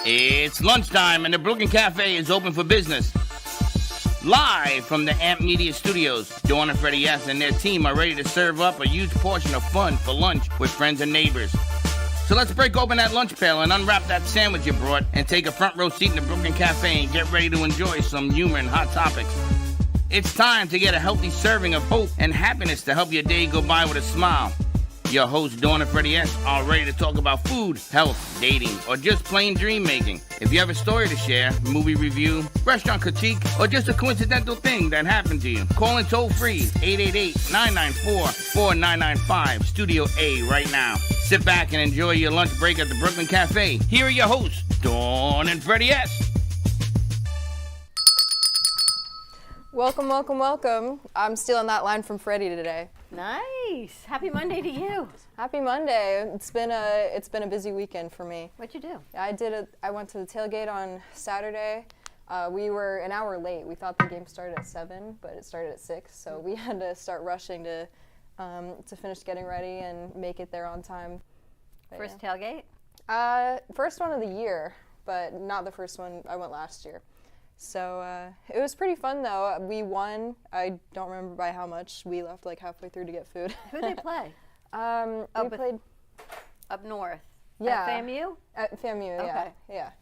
It's lunchtime and the Brooklyn Cafe is open for business. Live from the Amp Media Studios, Dawn and Freddie S. and their team are ready to serve up a huge portion of fun for lunch with friends and neighbors. So let's break open that lunch pail and unwrap that sandwich you brought and take a front row seat in the Brooklyn Cafe and get ready to enjoy some humor and hot topics. It's time to get a healthy serving of hope and happiness to help your day go by with a smile. Your hosts, Dawn and Freddie S., are ready to talk about food, health, dating, or just plain dream making. If you have a story to share, movie review, restaurant critique, or just a coincidental thing that happened to you, call in toll free 888-994-4995, Studio A right now. Sit back and enjoy your lunch break at the Brooklyn Cafe. Here are your hosts, Dawn and Freddie S. Welcome, welcome, welcome. I'm stealing that line from Freddie today. Nice. Happy Monday to you. Happy Monday. It's been a busy weekend for me. What'd you do? I went to the tailgate on Saturday. We were an hour late. We thought the game started at 7, but it started at 6, so we had to start rushing to finish getting ready and make it there on time. But First tailgate? First one of the year, but not the first one. I went last year. So it was pretty fun, though. We won. I don't remember by how much. We left like halfway through to get food. Who'd they play? We played up north. Yeah. At FAMU? At FAMU, Okay. yeah.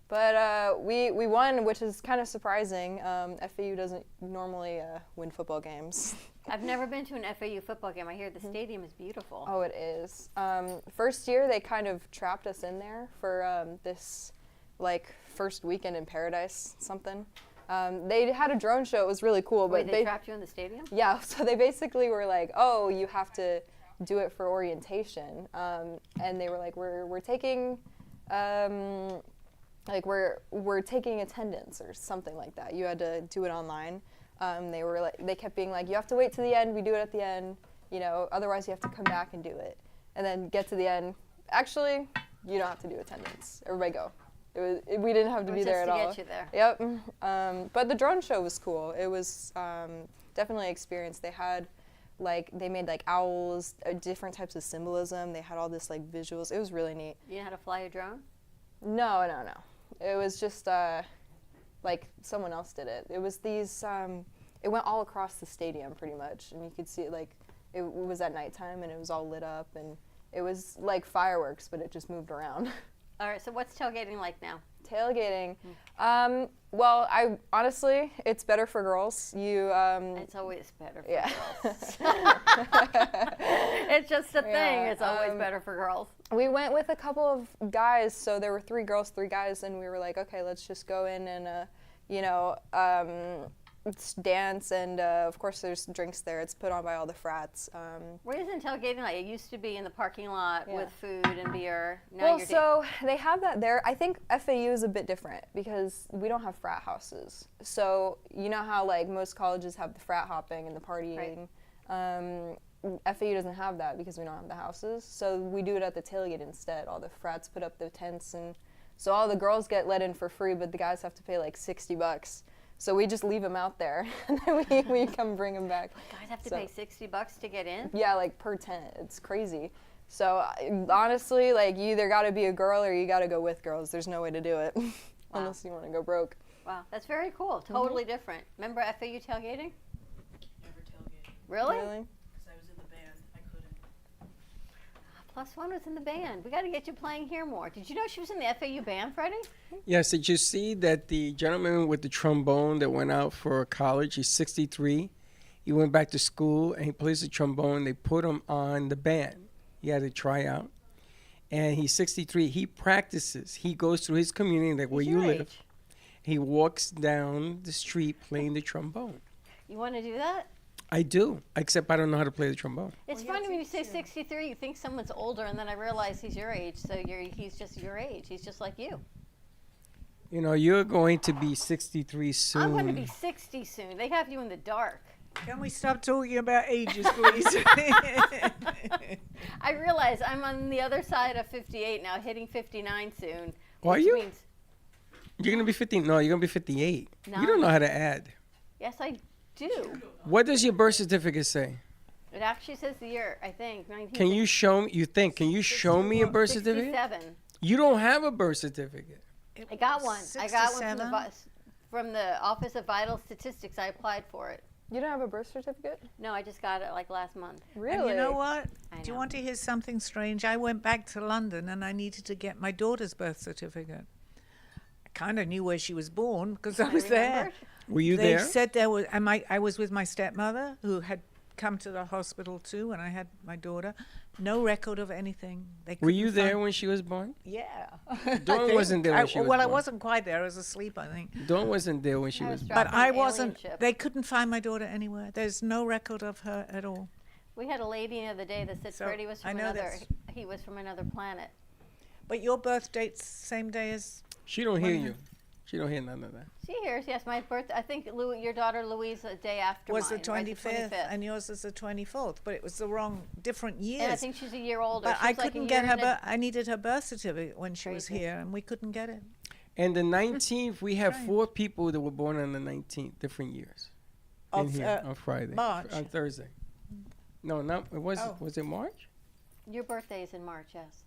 But we won, which is kind of surprising. FAU doesn't normally win football games. I've never been to an FAU football game. I hear the stadium is beautiful. Oh, it is. First year, they kind of trapped us in there for this, like, first weekend in paradise something. They had a drone show. It was really cool. Wait, but they trapped you in the stadium? Yeah, so they basically were like, oh, you have to do it for orientation. And they were like, we're taking, we're taking attendance or something like that. You had to do it online. They kept being like, you have to wait to the end. We do it at the end. Otherwise you have to come back and do it. And then get to the end. Actually, you don't have to do attendance. Everybody go. We didn't have to be there at all. Just to get you there. Yep. But the drone show was cool. It was definitely an experience. They had, they made owls, different types of symbolism. They had all this visuals. It was really neat. You know how to fly a drone? No. No. It was just someone else did it. It was these. It went all across the stadium pretty much, and you could see it. It was at nighttime and it was all lit up, and it was like fireworks, but it just moved around. All right, so what's tailgating like now? Tailgating. Well, honestly, it's better for girls. It's always better for girls. It's just a thing. It's always better for girls. We went with a couple of guys, so there were 3 girls, 3 guys, and we were like, okay, let's just go in and, dance, and of course there's drinks there. It's put on by all the frats. Where isn't tailgating like? It used to be in the parking lot with food and beer. Now so they have that there. I think FAU is a bit different because we don't have frat houses. So you know how most college have the frat hopping and the partying. Right. FAU doesn't have that because we don't have the houses. So we do it at the tailgate instead. All the frats put up the tents, and so all the girls get let in for free, but the guys have to pay $60. So we just leave them out there, and then we come bring them back. Guys have to pay $60 to get in? Yeah, per tent. It's crazy. So honestly, you either got to be a girl or you got to go with girls. There's no way to do it unless you want to go broke. Wow, that's very cool. Totally different. Remember FAU tailgating? Never tailgated. Really? Because I was in the band. I couldn't. +1 was in the band. We got to get you playing here more. Did you know she was in the FAU band, Freddie? Yes, did you see that the gentleman with the trombone that went out for college, he's 63. He went back to school and he plays the trombone. They put him on the band. He had to try out. And he's 63. He practices. He goes through his community, where you live. He walks down the street playing the trombone. You want to do that? I do, except I don't know how to play the trombone. It's funny when you say 63, you think someone's older, and then I realize he's your age, so he's just your age. He's just like you. You're going to be 63 soon. I'm going to be 60 soon. They have you in the dark. Can we stop talking about ages, please? I realize I'm on the other side of 58 now, hitting 59 soon. Are you? Means You're going to be 50. No, you're going to be 58. No. You don't know how to add. Yes, I do. What does your birth certificate say? It actually says the year, I think. Can you show me? Can you show me a birth certificate? 67. You don't have a birth certificate. I got one. I Six got to one from the, seven? from the Office of Vital Statistics. I applied for it. You don't have a birth certificate? No, I just got it like last month. Really? And you know what? I Do you know. want to hear something strange? I went back to London and I needed to get my daughter's birth certificate. I kind of knew where she was born because I was there. remembered? Were you They there? said there was, and I was with my stepmother who had come to the hospital too when I had my daughter. No record of anything. They Were you couldn't there find- when she was born? Yeah. Dawn I wasn't there when think. she was Well, I born. wasn't quite there. I was asleep, I think. Dawn wasn't there when she I was was born. dropped But on I an alien wasn't. ship. They couldn't find my daughter anywhere. There's no record of her at all. We had a lady the other day that said So, Freddie was I from know another. that's- He was from another planet. But your birth date's same day as. She don't hear One- you. She don't hear none of that. She hears, yes, my birthday. I think your daughter Louise a day after Was mine. the right, 25th, and yours is the 24th, but it was the wrong, different years. And I think she's a year older. but She's I like a couldn't year get her. and a- I needed her birth certificate when she was Crazy. here, and we couldn't get it. And the 19th, we have Strange. 4 people that were born on the 19th, different years. In Of, here on Friday. March. On Thursday. No, not it was. Oh. Was it March? Your birthday is in March, yes.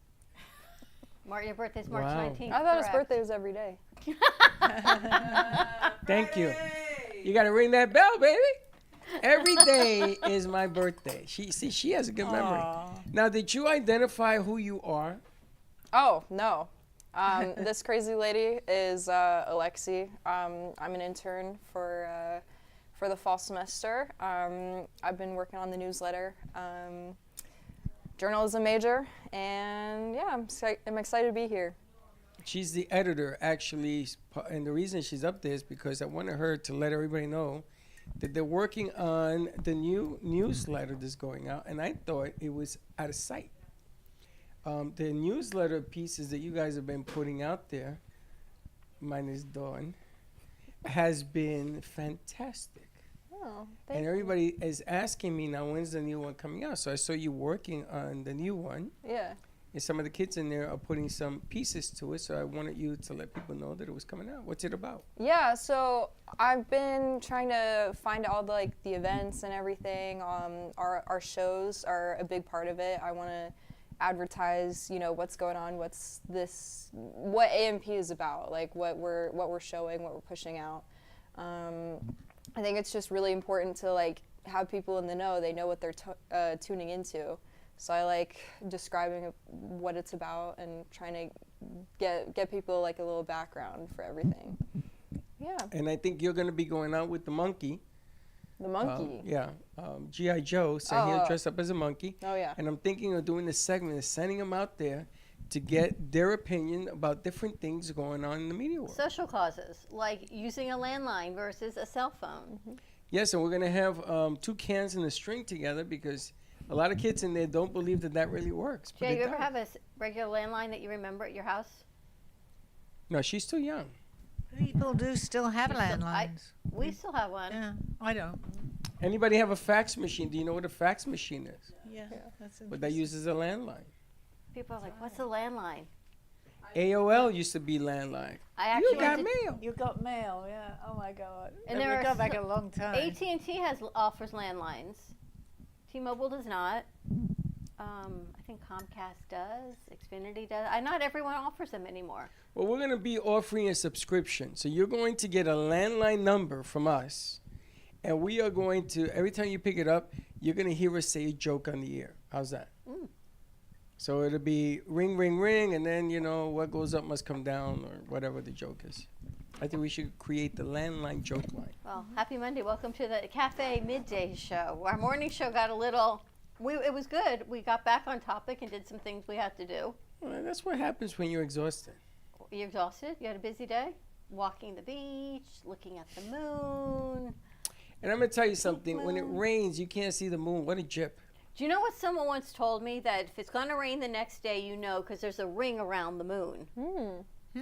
Your birthday's March Wow. 19th. I thought his correct. birthday was every day. Thank you. You got to ring that bell, baby. Every day is my birthday. She has a good memory. Aw. Now, did you identify who you are? Oh, no. This crazy lady is Alexi. I'm an intern for the fall semester. I've been working on the newsletter, journalism major, and yeah, I'm excited to be here. She's the editor, actually, and the reason she's up there is because I wanted her to let everybody know that they're working on the new newsletter that's going out, and I thought it was out of sight. The newsletter pieces that you guys have been putting out there, minus Dawn, has been fantastic. Oh, And everybody is asking me now, when's the new one coming out? So I saw you working on the new one. Yeah. And some of the kids in there are putting some pieces to it, so I wanted you to let people know that it was coming out. What's it about? Yeah, so I've been trying to find all the events and everything. Our shows are a big part of it. I want to advertise, what's going on, what AMP is about, like what we're showing, what we're pushing out. I think it's just really important to have people in the know. They know what they're tuning into. So I like describing what it's about and trying to get people a little background for everything. Yeah. And I think you're going to be going out with the monkey. The monkey. G.I. Joe, so Oh, he'll oh. dress up as a monkey. Oh, yeah. And I'm thinking of doing this segment of sending them out there to get their opinion about different things going on in the media world. Social causes, like using a landline versus a cell phone. Yes, and we're going to have 2 cans and a string together because a lot of kids in there don't believe that really works. but Jay, it you ever does. have a regular landline that you remember at your house? No, she's too young. People do still have You still- landlines. We still have one. Yeah, I don't. Anybody have a fax machine? Do you know what a fax machine is? Yeah, that's What that uses a landline. People are like, what's a landline? AOL used to be landline. I actually You got went to- mail. You got mail, yeah. Oh my God. And And there we are go back so- a long time. AT&T offers landlines. T-Mobile does not. I think Comcast does. Xfinity does. Not everyone offers them anymore. Well, we're going to be offering a subscription. So you're going to get a landline number from us. And we are going to, every time you pick it up, you're going to hear us say a joke on the air. How's that? Mm. So it'll be ring, ring, ring, and then, what goes up must come down or whatever the joke is. I think we should create the landline joke line. Well, happy Monday. Welcome to the Cafe Midday Show. Our morning show got a little, it was good. We got back on topic and did some things we had to do. Well, that's what happens when you're exhausted. You exhausted? You had a busy day? Walking the beach, looking at the moon. And I'm going to tell you something. When it rains, you can't see the moon. What a jip. Do you know what someone once told me? That if it's going to rain the next day, you know, because there's a ring around the moon.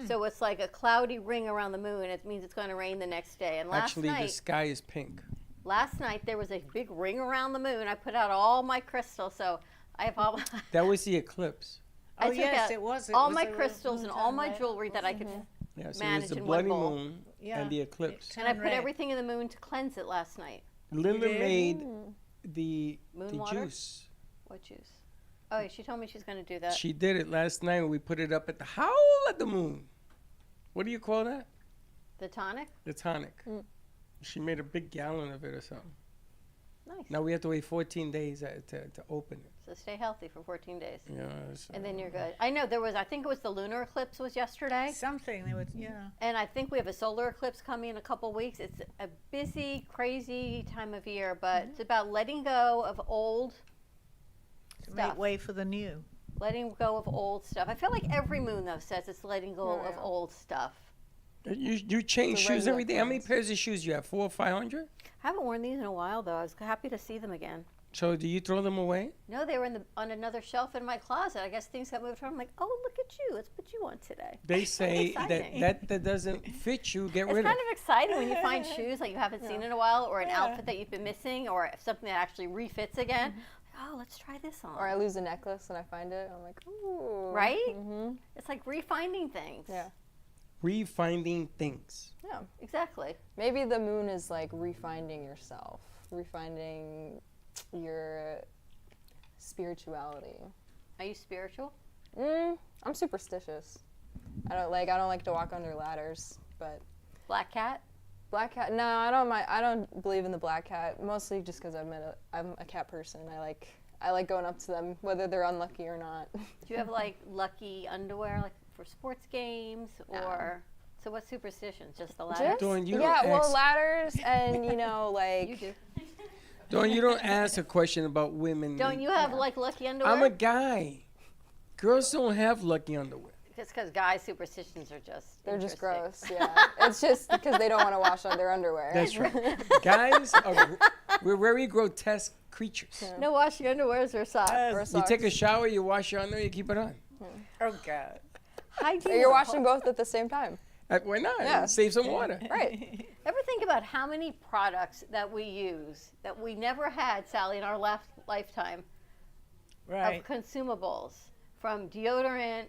So it's like a cloudy ring around the moon. It means it's going to rain the next day. And Actually, the sky is pink. last night there was a big ring around the moon. I put out all my crystals, so I have all. That was the eclipse. I Oh, took yes, out it was. It all was my a real crystals and all moon my time, jewelry that I could. Yeah, so it Manage was the in one bloody bowl. moon Yeah. and the eclipse. And I Turned put red. everything in the moon to cleanse it last night. Linda did? made the Moon water? juice. What juice? Oh, yeah, she told me she's going to do that. She did it last night when we put it up at the howl at the moon. What do you call that? The tonic? The tonic. She made a big gallon of it or something. Nice. Now we have to wait 14 days to open it. So stay healthy for 14 days. Yeah. And then you're good. I know I think it was the lunar eclipse was yesterday. Something they would, yeah. And I think we have a solar eclipse coming in a couple weeks. It's a busy, crazy time of year, but it's about letting go of old To stuff. make way for the new. Letting go of old stuff. I feel like every moon, though, says it's letting go of old stuff. You change The shoes regular every day. How many clothes. pairs of shoes you have? 400 or 500? I haven't worn these in a while, though. I was happy to see them again. So do you throw them away? No, they were on another shelf in my closet. I guess things got moved around. I'm like, oh, look at you. Let's put you on today. They say exciting. that doesn't fit you. Get It's rid kind of. of exciting when you find shoes like you haven't seen in a while, or an Yeah. outfit that you've been missing, or something that actually refits again. Oh, let's try this on. Or I lose a necklace and I find it. I'm like, ooh. Right? Mm-hmm. It's like refinding things. Yeah. Refinding things. Yeah. Exactly. Maybe the moon is like refinding yourself, refinding your spirituality. Are you spiritual? I'm superstitious. I don't like to walk under ladders, but Black cat? black cat. No, I don't mind. I don't believe in the black cat. Mostly just because I'm a cat person. I like going up to them, whether they're unlucky or not. Do you have like lucky underwear, like for sports games, or so? What superstitions? Just the ladder? Just- Dawn, you yeah, don't well, ask- ladders and like You do. Dawn, you don't ask a question about women. Don't you have like lucky underwear? I'm a guy. Girls don't have lucky underwear. Just because guys' superstitions are just they're just interesting. gross. Yeah, it's just because they don't want to wash their underwear. That's right. Guys, we're very grotesque creatures. No washing underwears or socks. Or You socks. take a shower, you wash your underwear, you keep it on. Oh, God. Hygiene. You're washing both at the same time. Why not? Yeah. Save some water. Right. Ever think about how many products that we use that we never had, Sally, in our lifetime Right. of consumables, from deodorant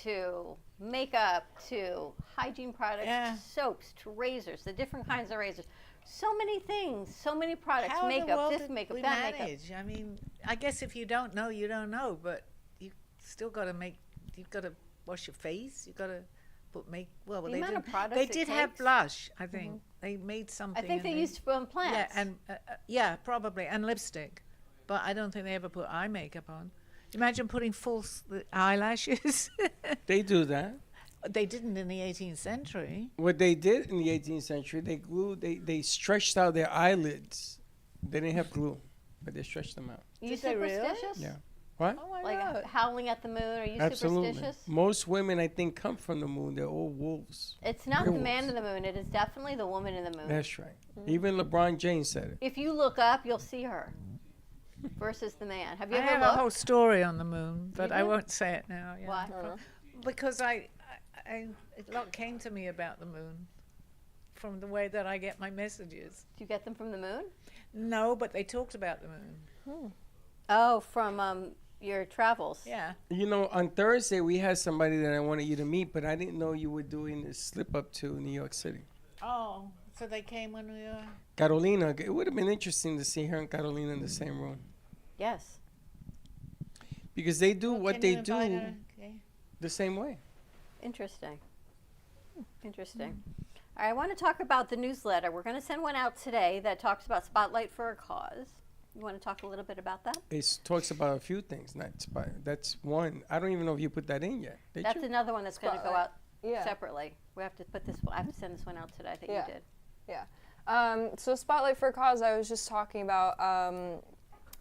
to makeup to hygiene products, Yeah. to soaps to razors, the different kinds of razors. So many things, so many products, How in the makeup, world this did makeup, we that makeup. manage? I mean, I guess if you don't know, you don't know, but you still got to you've got to wash your face, you've got to well, The they amount of did, products they it did have takes. blush, I think. They made something. I think they and used from plants. Yeah, and yeah, probably, and lipstick. But I don't think they ever put eye makeup on. Imagine putting false eyelashes. They do that. They didn't in the 18th century. What they did in the 18th century, they stretched out their eyelids. They didn't have glue, but they stretched them out. you Did they really? superstitious? Yeah. What? Oh my Like God. howling at the moon? Are you Absolutely. superstitious? Most women, I think, come from the moon. They're all wolves. It's not the Werewolves. man in the moon. It is definitely the woman in the moon. That's right. Even LeBron James said it. If you look up, you'll see her versus the man. Have you I ever have a looked? whole story on the moon, but I do? won't say it now. Yeah. Why? Because a lot came to me about the moon from the way that I get my messages. Do you get them from the moon? No, but they talked about the moon. Oh, from your travels. Yeah. You know, on Thursday, we had somebody that I wanted you to meet, but I didn't know you were doing this slip up to New York City. Oh, so they came when we were. Carolina, it would have been interesting to see her and Carolina in the same room. Yes. Because they do what Can they you invite do her? Okay. the same way. Interesting. Interesting. All right, I want to talk about the newsletter. We're going to send one out today that talks about Spotlight for a Cause. You want to talk a little bit about that? It talks about a few things. That's one. I don't even know if you put that in yet. Did That's you? another one that's going to go Spotlight. out Yeah. separately. We have to put this. I have to send this one out today. I think Yeah. you did. Yeah. So Spotlight for a Cause, I was just talking about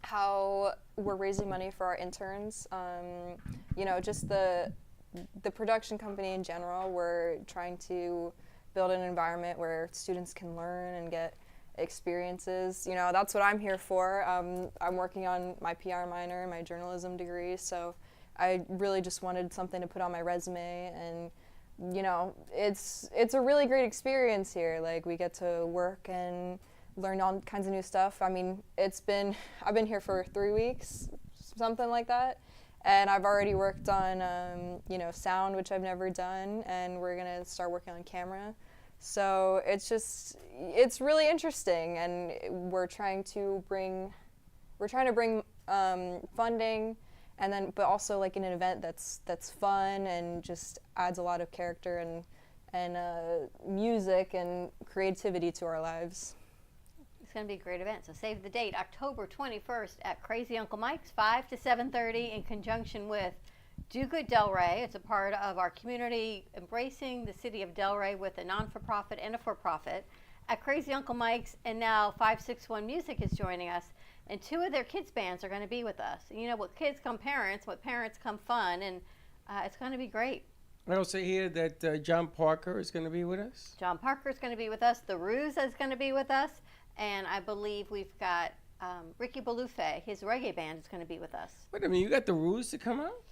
how we're raising money for our interns. You know, just the production company in general. We're trying to build an environment where students can learn and get experiences. You know, that's what I'm here for. I'm working on my PR minor, my journalism degree, so I really just wanted something to put on my resume, and you know, it's a really great experience here. Like, we get to work and learn all kinds of new stuff. I mean, I've been here for 3 weeks, something like that, and I've already worked on you know, sound, which I've never done, and we're gonna start working on camera. So it's really interesting, and we're trying to bring funding, and then but also like in an event that's fun and just adds a lot of character and music and creativity to our lives. It's going to be a great event. So save the date, October 21st at Crazy Uncle Mike's, 5 to 7:30, in conjunction with Do Good Delray. It's a part of our community embracing the city of Delray with a non-for-profit and a for-profit at Crazy Uncle Mike's. And now 561 Music is joining us, and 2 of their kids' bands are going to be with us. You know, what kids come parents, what parents come fun, and it's going to be great. I also hear that John Parker is going to be with us. John Parker is going to be with us. The Ruse is going to be with us. And I believe we've got Ricky Balufe, his reggae band, is going to be with us. Wait a minute, you got the Ruse to come out?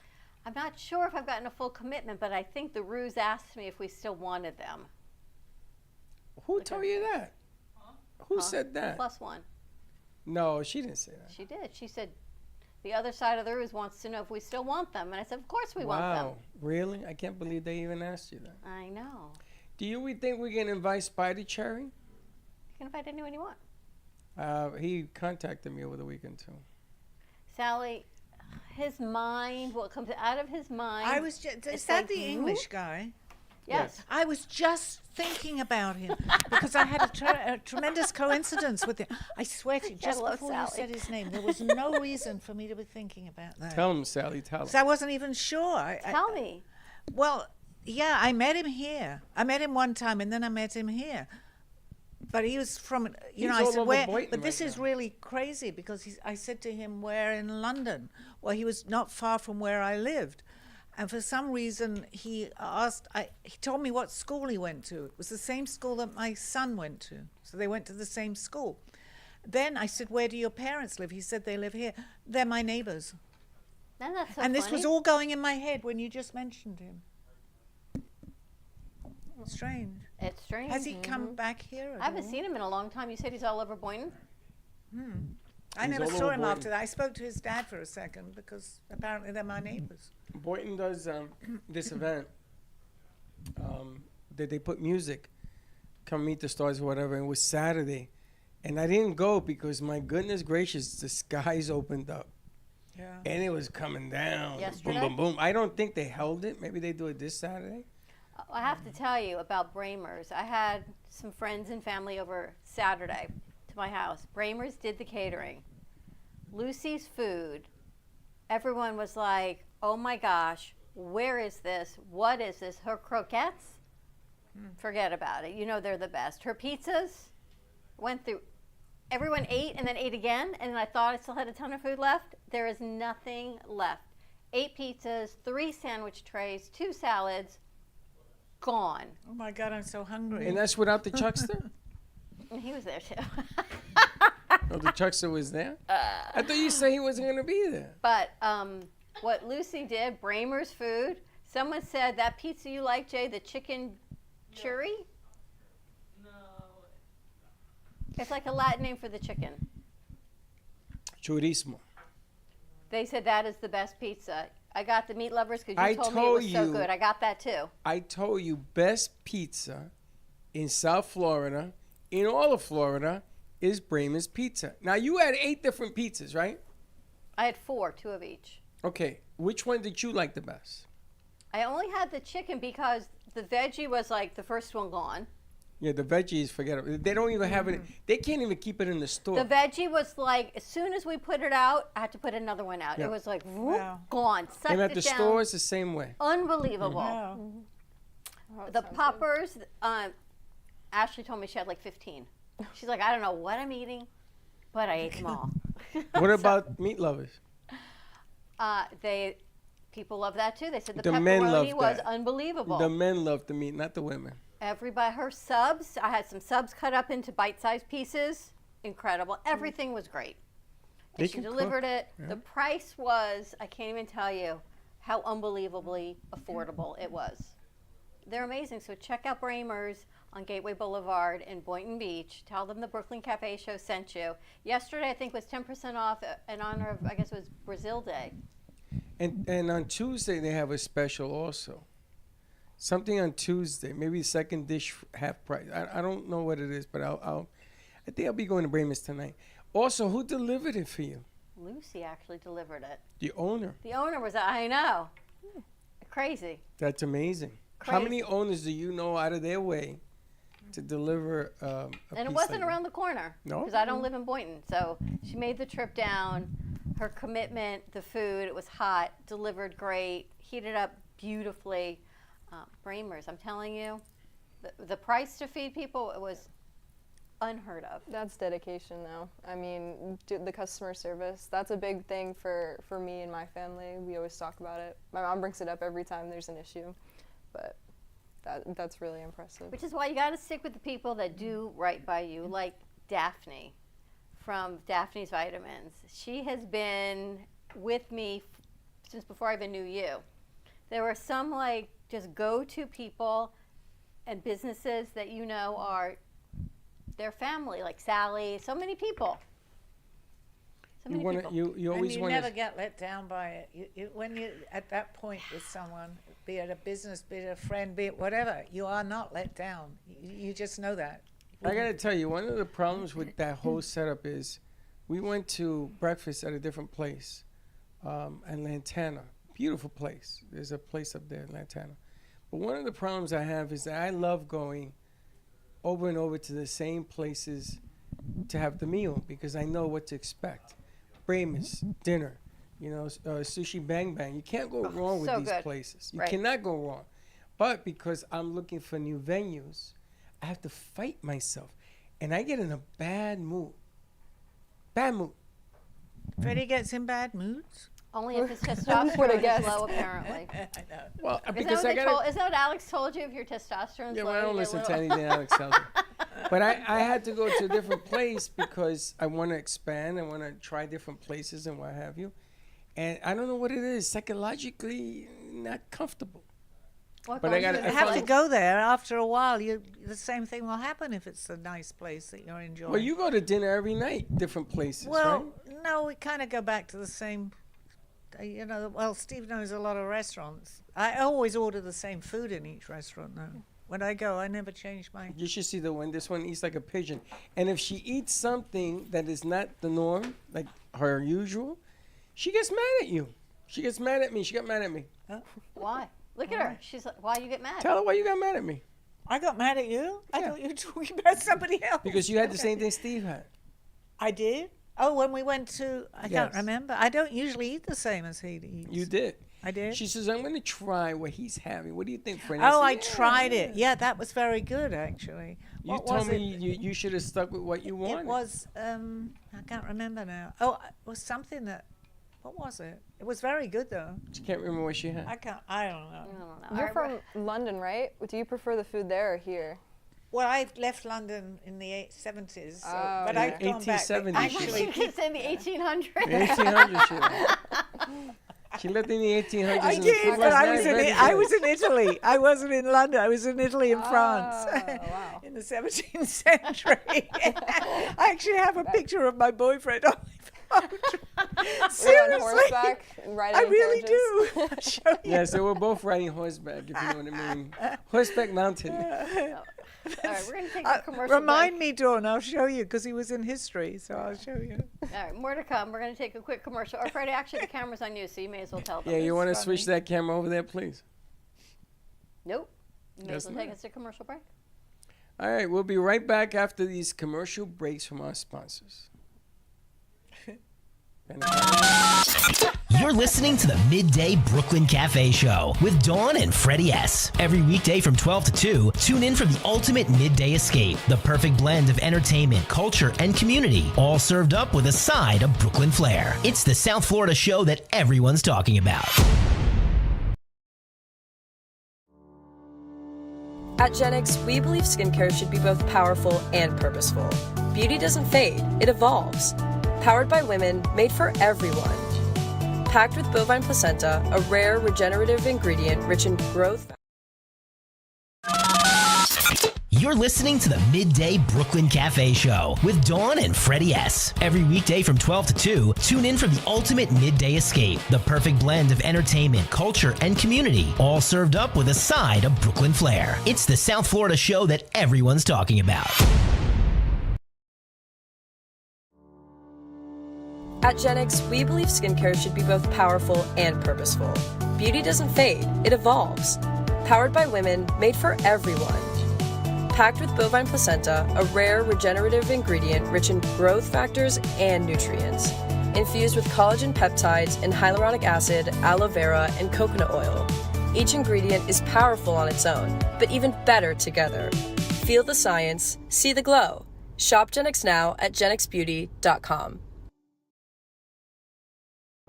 I'm not sure if I've gotten a full commitment, but I think the Ruse asked me if we still wanted them. Who told you that? Who said that? +1. No, she didn't say that. She did. She said the other side of the Ruse wants to know if we still want them. And I said, of course we want them. Wow, really? I can't believe they even asked you that. I know. Do you think we can invite Spider Cherry? You can invite anyone you want. He contacted me over the weekend, too. Sally, his mind, what comes out of his mind. I was just, is that the English guy? Yes. I was just thinking about him because I had a tremendous coincidence with him. I swear to you, just Hello, before Sally. you said his name, there was no reason for me to be thinking about that. Tell him, Sally, tell him. So I wasn't even sure. Tell me. Well, yeah, I met him here. I met him one time, and then I met him here. But he was from, He's I all said, over where? Boynton But this right is now. really crazy because I said to him, where in London? Well, he was not far from where I lived. And for some reason, he told me what school he went to. It was the same school that my son went to. So they went to the same school. Then I said, where do your parents live? He said, they live here. They're my neighbors. No, that's so And this funny. was all going in my head when you just mentioned him. Strange. It's strange. Has he come back here? I haven't seen him in a long time. You said he's all over Boynton? I He's never all saw over him Boynton. after that. I spoke to his dad for a second because apparently they're my neighbors. Boynton does this event that they put music, come meet the stars or whatever. And it was Saturday. And I didn't go because, my goodness gracious, the skies opened up. Yeah. And it was coming down. Yesterday? Boom, boom, boom. I don't think they held it. Maybe they do it this Saturday. I have to tell you about Bramers. I had some friends and family over Saturday to my house. Bramers did the catering. Lucy's food. Everyone was like, oh my gosh, where is this? What is this? Her croquettes? Forget about it. You know they're the best. Her pizzas went through. Everyone ate and then ate again, and I thought I still had a ton of food left. There is nothing left. 8 pizzas, 3 sandwich trays, 2 salads, gone. Oh my God, I'm so hungry. And that's without the Chuckster? And he was there too. Oh, the Chuckster was there? I thought you said he wasn't going to be there. But what Lucy did, Bramer's food. Someone said that pizza you like, Jay, the chicken churi. It's like a Latin name for the chicken. Churismo. They said that is the best pizza. I got the meat lovers because I you told me it told was so you- good. I got that too. I told you, best pizza in South Florida, in all of Florida, is Bramer's Pizza. Now, you had 8 different pizzas, right? I had 4, 2 of each. Okay. Which one did you like the best? I only had the chicken because the veggie was like the first one gone. Yeah, the veggies, forget it. They don't even have it. They can't even keep it in the store. The veggie was like, as soon as we put it out, I had to put another one out. Yeah. It was like, whoop, Wow. gone. Sucked and at it the down. store, it's the same way. Unbelievable. Wow. Oh, it The sounds good. poppers, Ashley told me she had like 15. She's like, I don't know what I'm eating, but I ate them all. What about meat lovers? People love that too. They said the The men pepperoni love was that. unbelievable. The men love the meat, not the women. Everybody, her subs, I had some subs cut up into bite-sized pieces. Incredible. Everything was great. They And she can delivered cook, it. yeah. The price was, I can't even tell you how unbelievably affordable it was. They're amazing. So check out Bramers on Gateway Boulevard in Boynton Beach. Tell them the Brooklyn Cafe Show sent you. Yesterday, I think, was 10% off in honor of, I guess it was Brazil Day. And on Tuesday, they have a special also. Something on Tuesday, maybe second dish half price. I don't know what it is, but I think I'll be going to Bramer's tonight. Also, who delivered it for you? Lucy actually delivered it. The owner. The owner was, I know. Crazy. That's amazing. How many owners do you know out of their way to deliver a And it piece wasn't like around the corner. No? Because I don't live in Boynton. So she made the trip down. Her commitment, the food, it was hot, delivered great, heated up beautifully. Bramers, I'm telling you, the price to feed people, it was unheard of. That's dedication, though. I mean, the customer service, that's a big thing for me and my family. We always talk about it. My mom brings it up every time there's an issue, but that's really impressive. Which is why you got to stick with the people that do right by you, like Daphne from Daphne's Vitamins. She has been with me since before I even knew you. There were some like just go-to people and businesses that you know are their family, like Sally, so many people. So You many want people. to. You And always you want never to. get let down by it. When you're at that point with someone, be it a business, be it a friend, be it whatever, you are not let down. You just know that. I got to tell you, one of the problems with that whole setup is, we went to breakfast at a different place, in Lantana. Beautiful place. There's a place up there in Lantana. But one of the problems I have is that I love going over and over to the same places to have the meal because I know what to expect. Bramus, dinner, Sushi Bang Bang. You can't go wrong with so these good. places. You Right. cannot go wrong. But because I'm looking for new venues, I have to fight myself. And I get in a bad mood. Bad mood. Freddie gets in bad moods. Only if his Would've testosterone is guessed. low, apparently. I know. Well, Isn't that, because what I they got isn't that what Alex told you if your testosterone's Yeah, low? well, I don't you get listen to little- anything Alex tells me. But I had to go to a different place because I want to expand. I want to try different places and what have you. And I don't know what it is. Psychologically, not comfortable. What But I goes gotta- in You I the have find- to food? go there. After a while, the same thing will happen if it's a nice place that you're enjoying. Well, you go to dinner every night, different places, Well, right? no, we kind of go back to the same. Well, Steve knows a lot of restaurants. I always order the same food in each restaurant, though. When I go, I never change my. You should see the one. This one eats like a pigeon. And if she eats something that is not the norm, like her usual, she gets mad at you. She gets mad at me. She got mad at me. Why? Look at her. She's like, why you get mad? Tell her why you got mad at me. I got mad at you. I Yeah. thought you were talking about somebody else. Because you had the same thing Steve had. I did. Oh, when we went to, I can't Yes. remember. I don't usually eat the same as he eats. You did. I did. She says, I'm going to try what he's having. What do you think, friend? Oh, I said, tried it. Yeah, that was very good, actually. You What told was me it? you should have stuck with what you wanted. It was, I can't remember now. Oh, it was something that, what was it? It was very good, though. She can't remember what she had. I don't know. I don't know. You're All right, from London, right? Do you prefer the food there or here? Well, I left London in the 70s, so, Oh, but yeah. I've gone back. 1870s. She Actually, keeps in the 1800s. The 1800s she left. She lived in the 1800s. I and the did, food but I very, was very I good. was in Italy. I wasn't in London. I was in Italy and France. wow. In the 17th century. I actually have a picture of my boyfriend on my phone. Were you on Seriously. horseback, riding I in really carriages? do. I'll show you. Yes, they were both riding horseback, if you know what I mean. Horseback mountain. All right, we're going to take a commercial Remind break. me, Dawn. I'll show you because he was in history, so I'll show you. All right, more to come. We're going to take a quick commercial. Or Freddie, actually, the camera's on you, so you may as well tell them. Yeah, you want to It's switch funny. that camera over there, please? Nope. You may as That's well take nice. us to commercial break. All right, we'll be right back after these commercial breaks from our sponsors. You're listening to the Midday Brooklyn Cafe Show with Dawn and Freddie S. Every weekday from 12 to 2, tune in for the ultimate midday escape. The perfect blend of entertainment, culture, and community, all served up with a side of Brooklyn flair. It's the South Florida show that everyone's talking about. At Genix, we believe skincare should be both powerful and purposeful. Beauty doesn't fade, it evolves. Powered by women, made for everyone. Packed with bovine placenta, a rare regenerative ingredient rich in growth. You're listening to the Midday Brooklyn Cafe Show with Dawn and Freddie S. Every weekday from 12 to 2, tune in for the ultimate midday escape. The perfect blend of entertainment, culture, and community, all served up with a side of Brooklyn flair. It's the South Florida show that everyone's talking about. At Genix, we believe skincare should be both powerful and purposeful. Beauty doesn't fade, it evolves. Powered by women, made for everyone. Packed with bovine placenta, a rare regenerative ingredient rich in growth factors and nutrients. Infused with collagen peptides and hyaluronic acid, aloe vera, and coconut oil. Each ingredient is powerful on its own, but even better together. Feel the science, see the glow. Shop Genix now at genixbeauty.com.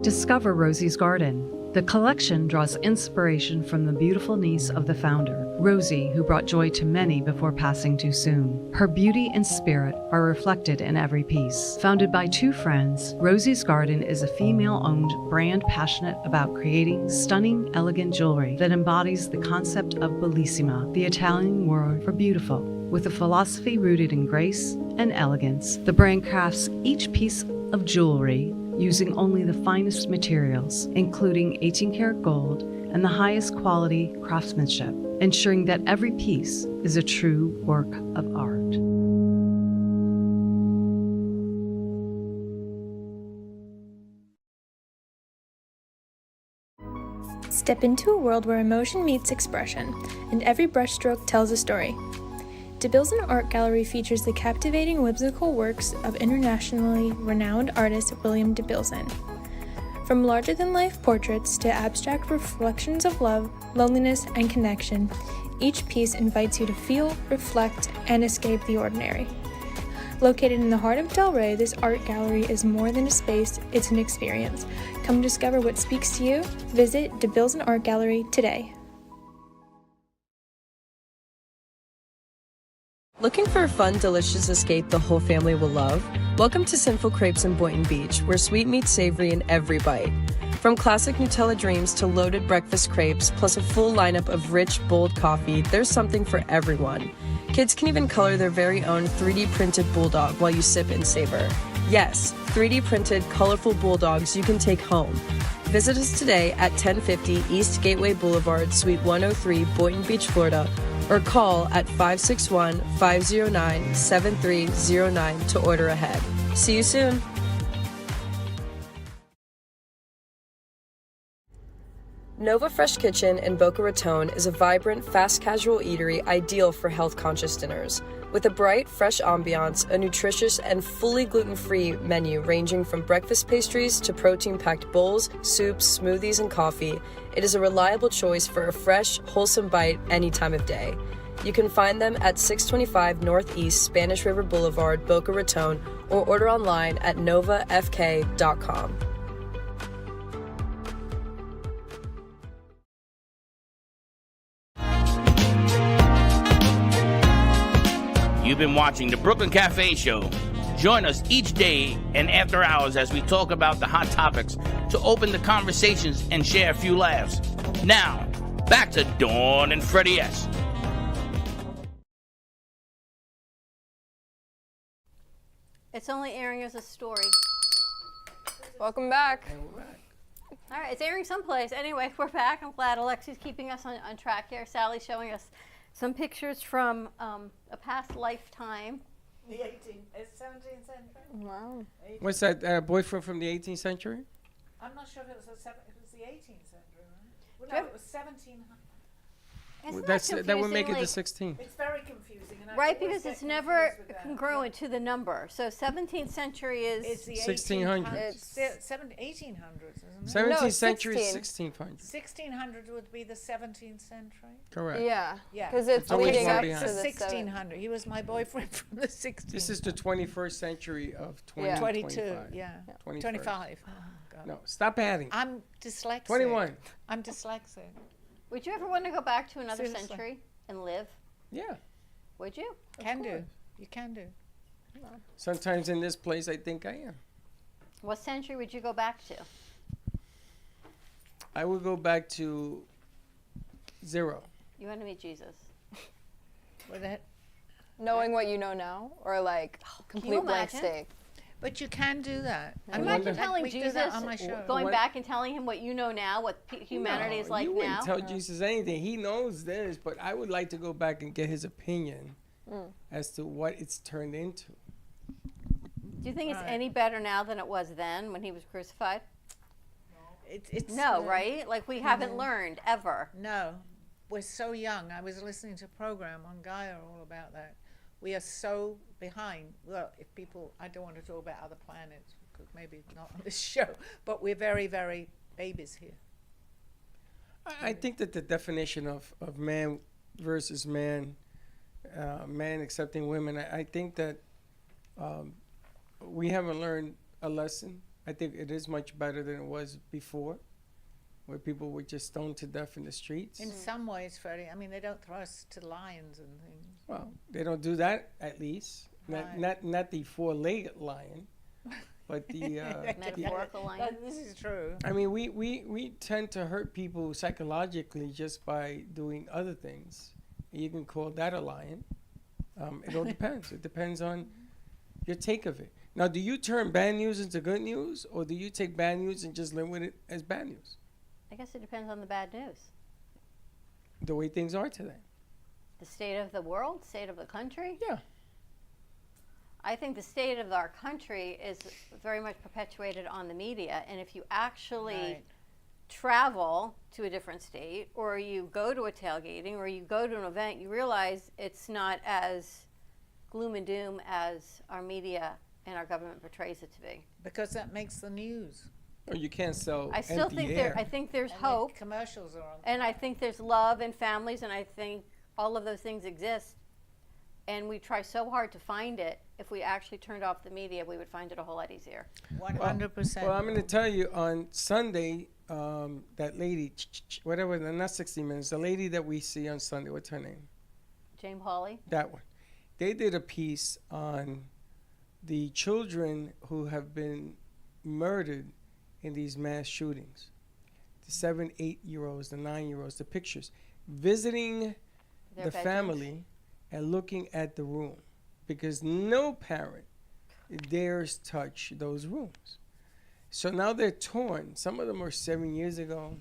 Discover Rosie's Garden. The collection draws inspiration from the beautiful niece of the founder, Rosie, who brought joy to many before passing too soon. Her beauty and spirit are reflected in every piece. Founded by two friends, Rosie's Garden is a female-owned brand passionate about creating stunning, elegant jewelry that embodies the concept of bellissima, the Italian word for beautiful. With a philosophy rooted in grace and elegance, the brand crafts each piece of jewelry using only the finest materials, including 18-karat gold and the highest quality craftsmanship, ensuring that every piece is a true work of art. Step into a world where emotion meets expression, and every brushstroke tells a story. DeBilzen Art Gallery features the captivating whimsical works of internationally renowned artist William DeBilzen. From larger-than-life portraits to abstract reflections of love, loneliness, and connection, each piece invites you to feel, reflect, and escape the ordinary. Located in the heart of Delray, this art gallery is more than a space, it's an experience. Come discover what speaks to you. Visit DeBilzen Art Gallery today. Looking for a fun, delicious escape the whole family will love? Welcome to Sinful Crepes in Boynton Beach, where sweet meets savory in every bite. From classic Nutella dreams to loaded breakfast crepes, plus a full lineup of rich, bold coffee, there's something for everyone. Kids can even color their very own 3D printed bulldog while you sip and savor. Yes, 3D printed, colorful bulldogs you can take home. Visit us today at 1050 East Gateway Boulevard, Suite 103, Boynton Beach, Florida, or call at 561-509-7309 to order ahead. See you soon. Nova Fresh Kitchen in Boca Raton is a vibrant, fast casual eatery ideal for health-conscious dinners. With a bright, fresh ambiance, a nutritious and fully gluten-free menu ranging from breakfast pastries to protein-packed bowls, soups, smoothies, and coffee, it is a reliable choice for a fresh, wholesome bite any time of day. You can find them at 625 Northeast Spanish River Boulevard, Boca Raton, or order online at novafk.com. You've been watching the Brooklyn Cafe Show. Join us each day and after hours as we talk about the hot topics to open the conversations and share a few laughs. Now, back to Dawn and Freddie S. It's only airing as a story. Welcome back. All right, it's airing someplace. Anyway, we're back. I'm glad Alexi's keeping us on track here. Sally's showing us some pictures from a past lifetime. The 17th century. Wow. What's that, boyfriend from the 18th century? I'm not sure if it was the 18th century, right? Well, no, it was 1700. Isn't that would make it like, the 16th. It's very confusing. And right, because it's never congruent to the number. So 17th century is... It's the 1600s. It's 1800s, isn't it? 17th century, 16. 1600. 1600 would be the 17th century. Correct. Yeah. Yeah. Because it's always leading one up behind. to the 1600. He was my boyfriend from the 1600s. This is the 21st century of 22, 2025. yeah. 21st. 25. Oh, God. No, stop adding. I'm dyslexic. 21. I'm dyslexic. Would you ever want to go back to another Seriously. century and live? Yeah. Would you? Can do. You can do. Sometimes in this place, I think I am. What century would you go back to? I would go back to 0. You want to meet Jesus. With that. Knowing what you know now, or like complete blank imagine? slate. But you can do that. I Imagine wonder- telling we do Jesus, that on my show. going What? back and telling him what you know now, what humanity is like you now. wouldn't tell Jesus anything. He knows this, but I would like to go back and get his opinion as to what it's turned into. Do you think it's Right. any better now than it was then when he was crucified? It's No, right? Like we haven't learned ever. No. we're so young. I was listening to a program on Gaia all about that. We are so behind. Well, if people, I don't want to talk about other planets, because maybe not on this show, but we're very, very babies here. I think that the definition of man versus man, man accepting women, I think that we haven't learned a lesson. I think it is much better than it was before, where people were just stoned to death in the streets. In some ways, Freddie, I mean, they don't throw us to lions and things. Well, they don't do that, at least. Right. Not the four-legged lion, but the Metaphorical lion. This is true. I mean, we tend to hurt people psychologically just by doing other things. You can call that a lion. It all depends. It depends on your take of it. Now, do you turn bad news into good news, or do you take bad news and just live with it as bad news? I guess it depends on the bad news. The way things are today. The state of the world, state of the country. Yeah. I think the state of our country is very much perpetuated on the media. And if you actually Right. travel to a different state, or you go to a tailgating, or you go to an event, you realize it's not as gloom and doom as our media and our government portrays it to be. Because that makes the news. Or you can't sell I still empty think air. I think there's And the hope, commercials are on. and I think there's love and families, and I think all of those things exist. And we try so hard to find it. If we actually turned off the media, we would find it a whole lot easier. 100%. Well, I'm going to tell you, on Sunday, that lady, whatever, not 60 Minutes, the lady that we see on Sunday, what's her name? James Hawley. That one. They did a piece on the children who have been murdered in these mass shootings. The 7, 8-year-olds, the 9-year-olds, the pictures. Visiting Their the bedrooms. family and looking at the room, because no parent dares touch those rooms. So now they're torn. Some of them are 7 years ago.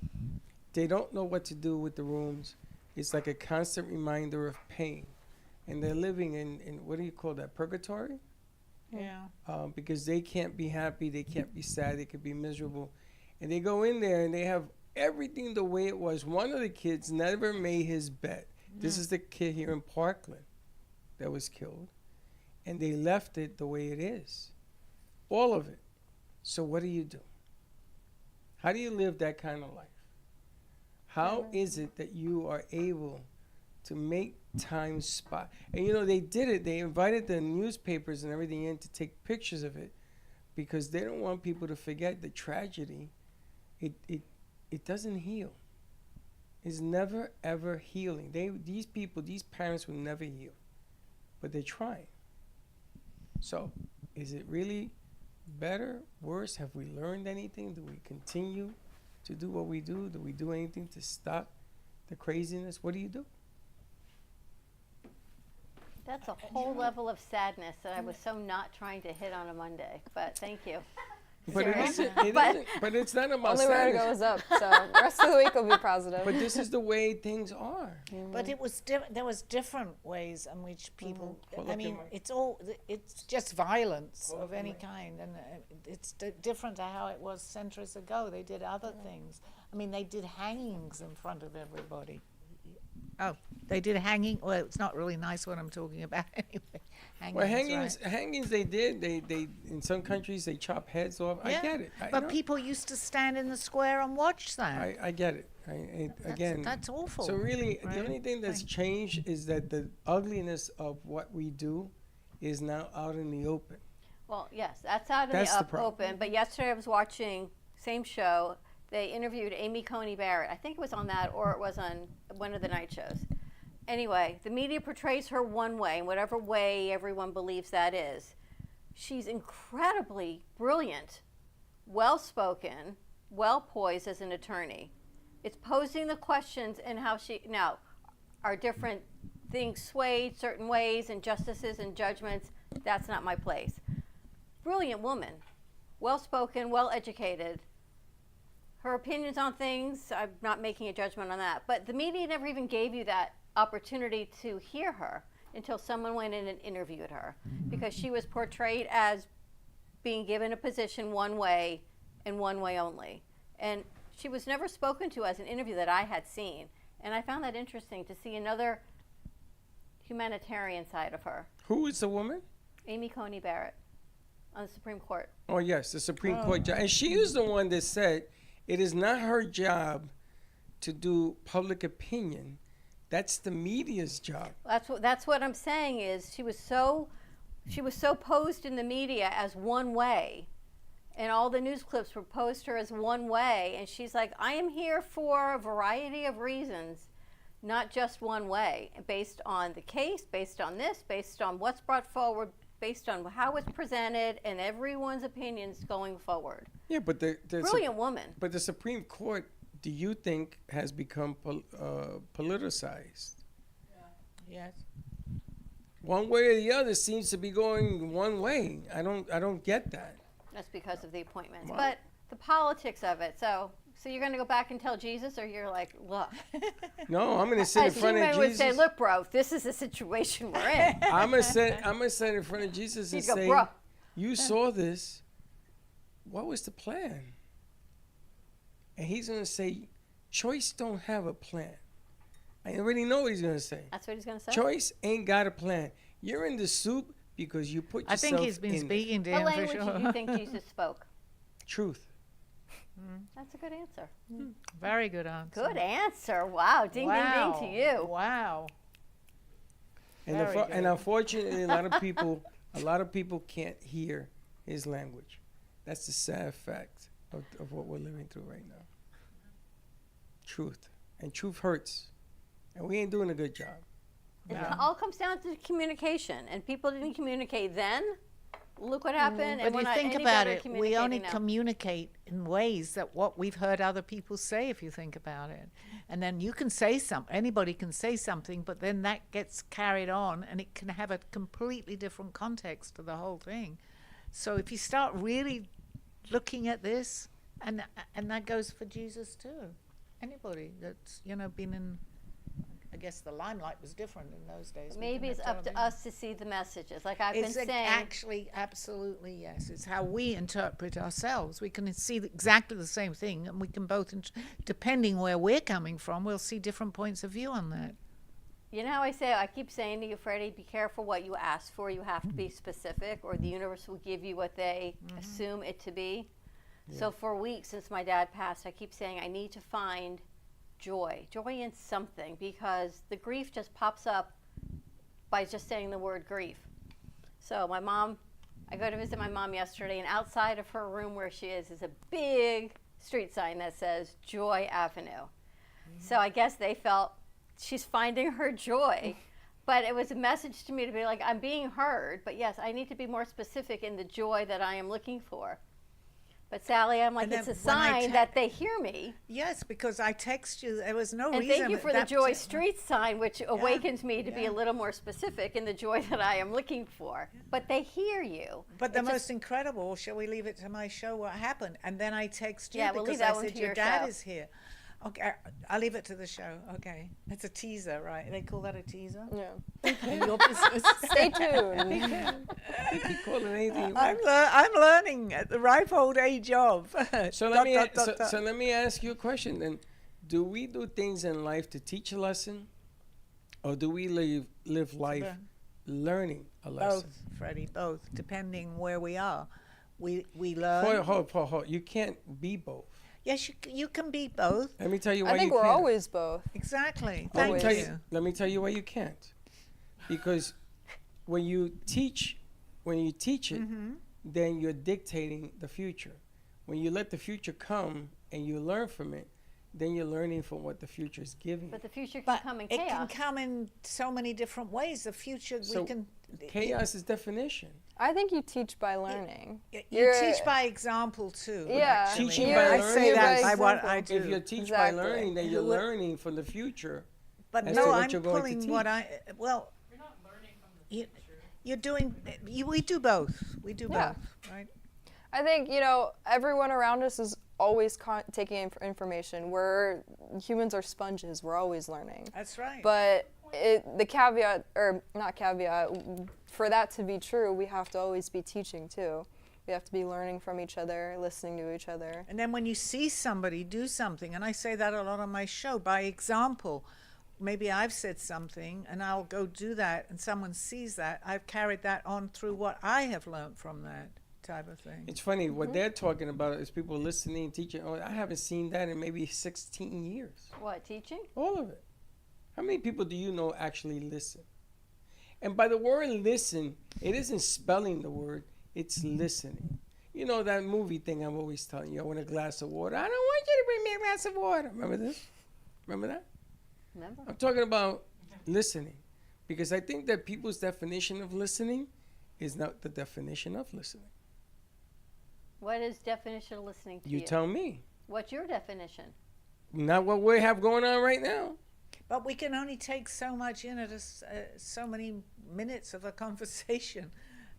They don't know what to do with the rooms. It's like a constant reminder of pain. And they're living in what do you call that, purgatory? Yeah. Because they can't be happy, they can't be sad, they could be miserable. And they go in there and they have everything the way it was. One of the kids never made his bed. This is the kid here in Parkland that was killed. And they left it the way it is. All of it. So what do you do? How do you live that kind of life? How is it that you are able to make time spot? And you know, they did it. They invited the newspapers and everything in to take pictures of it because they don't want people to forget the tragedy. It doesn't heal. It's never, ever healing. These people, these parents will never heal. But they're trying. So, is it really better, worse? Have we learned anything? Do we continue to do what we do? Do we do anything to stop the craziness? What do you do? That's a whole level of sadness that I was so not trying to hit on a Monday. But thank you. But it Seriously. isn't, but it's not about Only way to sadness. go is up. So the rest of the week will be positive. But this is the way things are. But it was there was different ways in which people. Pull I up your mean, mic. it's just violence of any kind, and it's different to how it was centuries ago. They did other things. I mean, they did hangings in front of everybody. Oh, they did hanging. Well, it's not really nice what I'm talking about anyway. Hangings, Well, hangings, right? hangings they did. They in some countries they chop heads off. I Yeah, get it. But people used to stand in the square and watch that. I get it. Again, that's awful. So really, right? the only thing that's changed is that the ugliness of what we do is now out in the open. Well, yes, that's out in That's the the problem. open. But yesterday I was watching same show. They interviewed Amy Coney Barrett. I think it was on that, or it was on one of the night shows. Anyway, the media portrays her one way, in whatever way everyone believes that is. She's incredibly brilliant, well-spoken, well-poised as an attorney. It's posing the questions and how now, are different things swayed certain ways and justices and judgments? That's not my place. Brilliant woman, well-spoken, well-educated. Her opinions on things, I'm not making a judgment on that. But the media never even gave you that opportunity to hear her until someone went in and interviewed her, because she was portrayed as being given a position one way and one way only. And she was never spoken to as an interview that I had seen. And I found that interesting to see another humanitarian side of her. Who is the woman? Amy Coney Barrett on the Supreme Court. Oh, yes, the Supreme Court judge. And she is the one that said it is not her job to do public opinion. That's the media's job. That's what I'm saying is she was so posed in the media as one way, and all the news clips were posed her as one way, and she's like, I am here for a variety of reasons, not just one way, based on the case, based on this, based on what's brought forward, based on how it's presented, and everyone's opinions going forward. Yeah, but the brilliant woman. But the Supreme Court, do you think, has become politicized? Yes. One way or the other seems to be going one way. I don't get that. That's because of the appointments, Wow. but the politics of it. So you're going to go back and tell Jesus, or you're like, look. No, I'm going to sit in As front of He-Man Jesus. would say, look, bro, this is the situation we're in. I'm gonna sit in front of Jesus and He'd go, say, "Bro." you saw this. What was the plan? And he's gonna say, Choice don't have a plan. I already know what he's gonna say. That's what he's going to say? Choice ain't got a plan. You're in the soup because you put yourself I think he's been in speaking to What him for language sure. did you think Jesus spoke? truth. That's a good answer. Very good answer. Good answer. Wow. Ding, ding, ding to you. Wow. And, Very and good. unfortunately, a lot of people can't hear his language. That's the sad fact of what we're living through right now. Truth. And truth hurts. And we ain't doing a good job. It all comes down to communication, and people didn't communicate then. Look what happened. But and we're you not think any about better it, we only communicating now. communicate in ways that what we've heard other people say, if you think about it. And then you can say something, anybody can say something, but then that gets carried on and it can have a completely different context to the whole thing. So if you start really looking at this, and that goes for Jesus too. Anybody that's, been in, I guess the limelight was different in those days. We Maybe didn't it's have up to television. us to see the messages. Like I've It's been saying. actually absolutely yes. It's how we interpret ourselves. We can see exactly the same thing, and we can both, depending where we're coming from, we'll see different points of view on that. You know how I keep saying to you, Freddie, be careful what you ask for. You have to be specific, or the universe will give you what they assume it to be. Yeah. So for weeks since my dad passed, I keep saying I need to find joy in something, because the grief just pops up by just saying the word grief. So I go to visit my mom yesterday, and outside of her room where she is a big street sign that says Joy Avenue. So I guess they felt she's finding her joy, but it was a message to me to be like, I'm being heard, but yes, I need to be more specific in the joy that I am looking for. But Sally, I'm like, it's a sign that they hear me. Yes, because I text you. There was no and reason. Thank you for the Joy Street sign, which awakens me to be a little more specific in the joy that I am looking for. But they hear you. But the most incredible, shall we leave it to my show, what happened? And then I text you we'll because leave that I one said, to your your dad show. is here. Okay, I'll leave it to the show. Okay. It's a teaser, right? They call that a teaser? Yeah. In your business. Stay tuned. You can call it anything you I'm want. learning at the ripe old age of. So let me ask you a question then. Do we do things in life to teach a lesson, or do we live life learning a lesson? Both, Freddie, both, depending where we are. We learn. Hold. You can't be both. Yes, you can be both. Let me tell you why I think you we're can't. always both. Exactly. Let me Thank you. let me tell you why you can't. Because when you teach it, then you're dictating the future. When you let the future come and you learn from it, then you're learning from what the future is giving. But the future can come in chaos. It can come in so many different ways. The future, So chaos is definition. I think you teach by learning. You teach by example too. Yeah. actually. Teaching You're- by I learning. say that by by what example. I do. If you teach Exactly. by learning, then you're learning from the future. But as no, to what I'm you're going to pulling teach. what I well. You're not learning from the future. You're doing. We do both. We do Yeah. both, right? I think, everyone around us is always taking information. Humans are sponges. We're always learning. That's right. But the caveat, or not caveat, for that to be true, we have to always be teaching too. We have to be learning from each other, listening to each other. And then when you see somebody do something, and I say that a lot on my show, by example, maybe I've said something and I'll go do that and someone sees that, I've carried that on through what I have learned from that type of thing. It's funny, what they're talking about is people listening, teaching. Oh, I haven't seen that in maybe 16 years. What, teaching? All of it. How many people do you know actually listen? And by the word listen, it isn't spelling the word, it's listening. You know that movie thing I'm always telling you, I want a glass of water. I don't want you to bring me a glass of water. Remember this? Remember that? Remember? I'm talking about listening. Because I think that people's definition of listening is not the definition of listening. What is definition of listening to you? You tell me. What's your definition? Not what we have going on right now. But we can only take so much in at so many minutes of a conversation.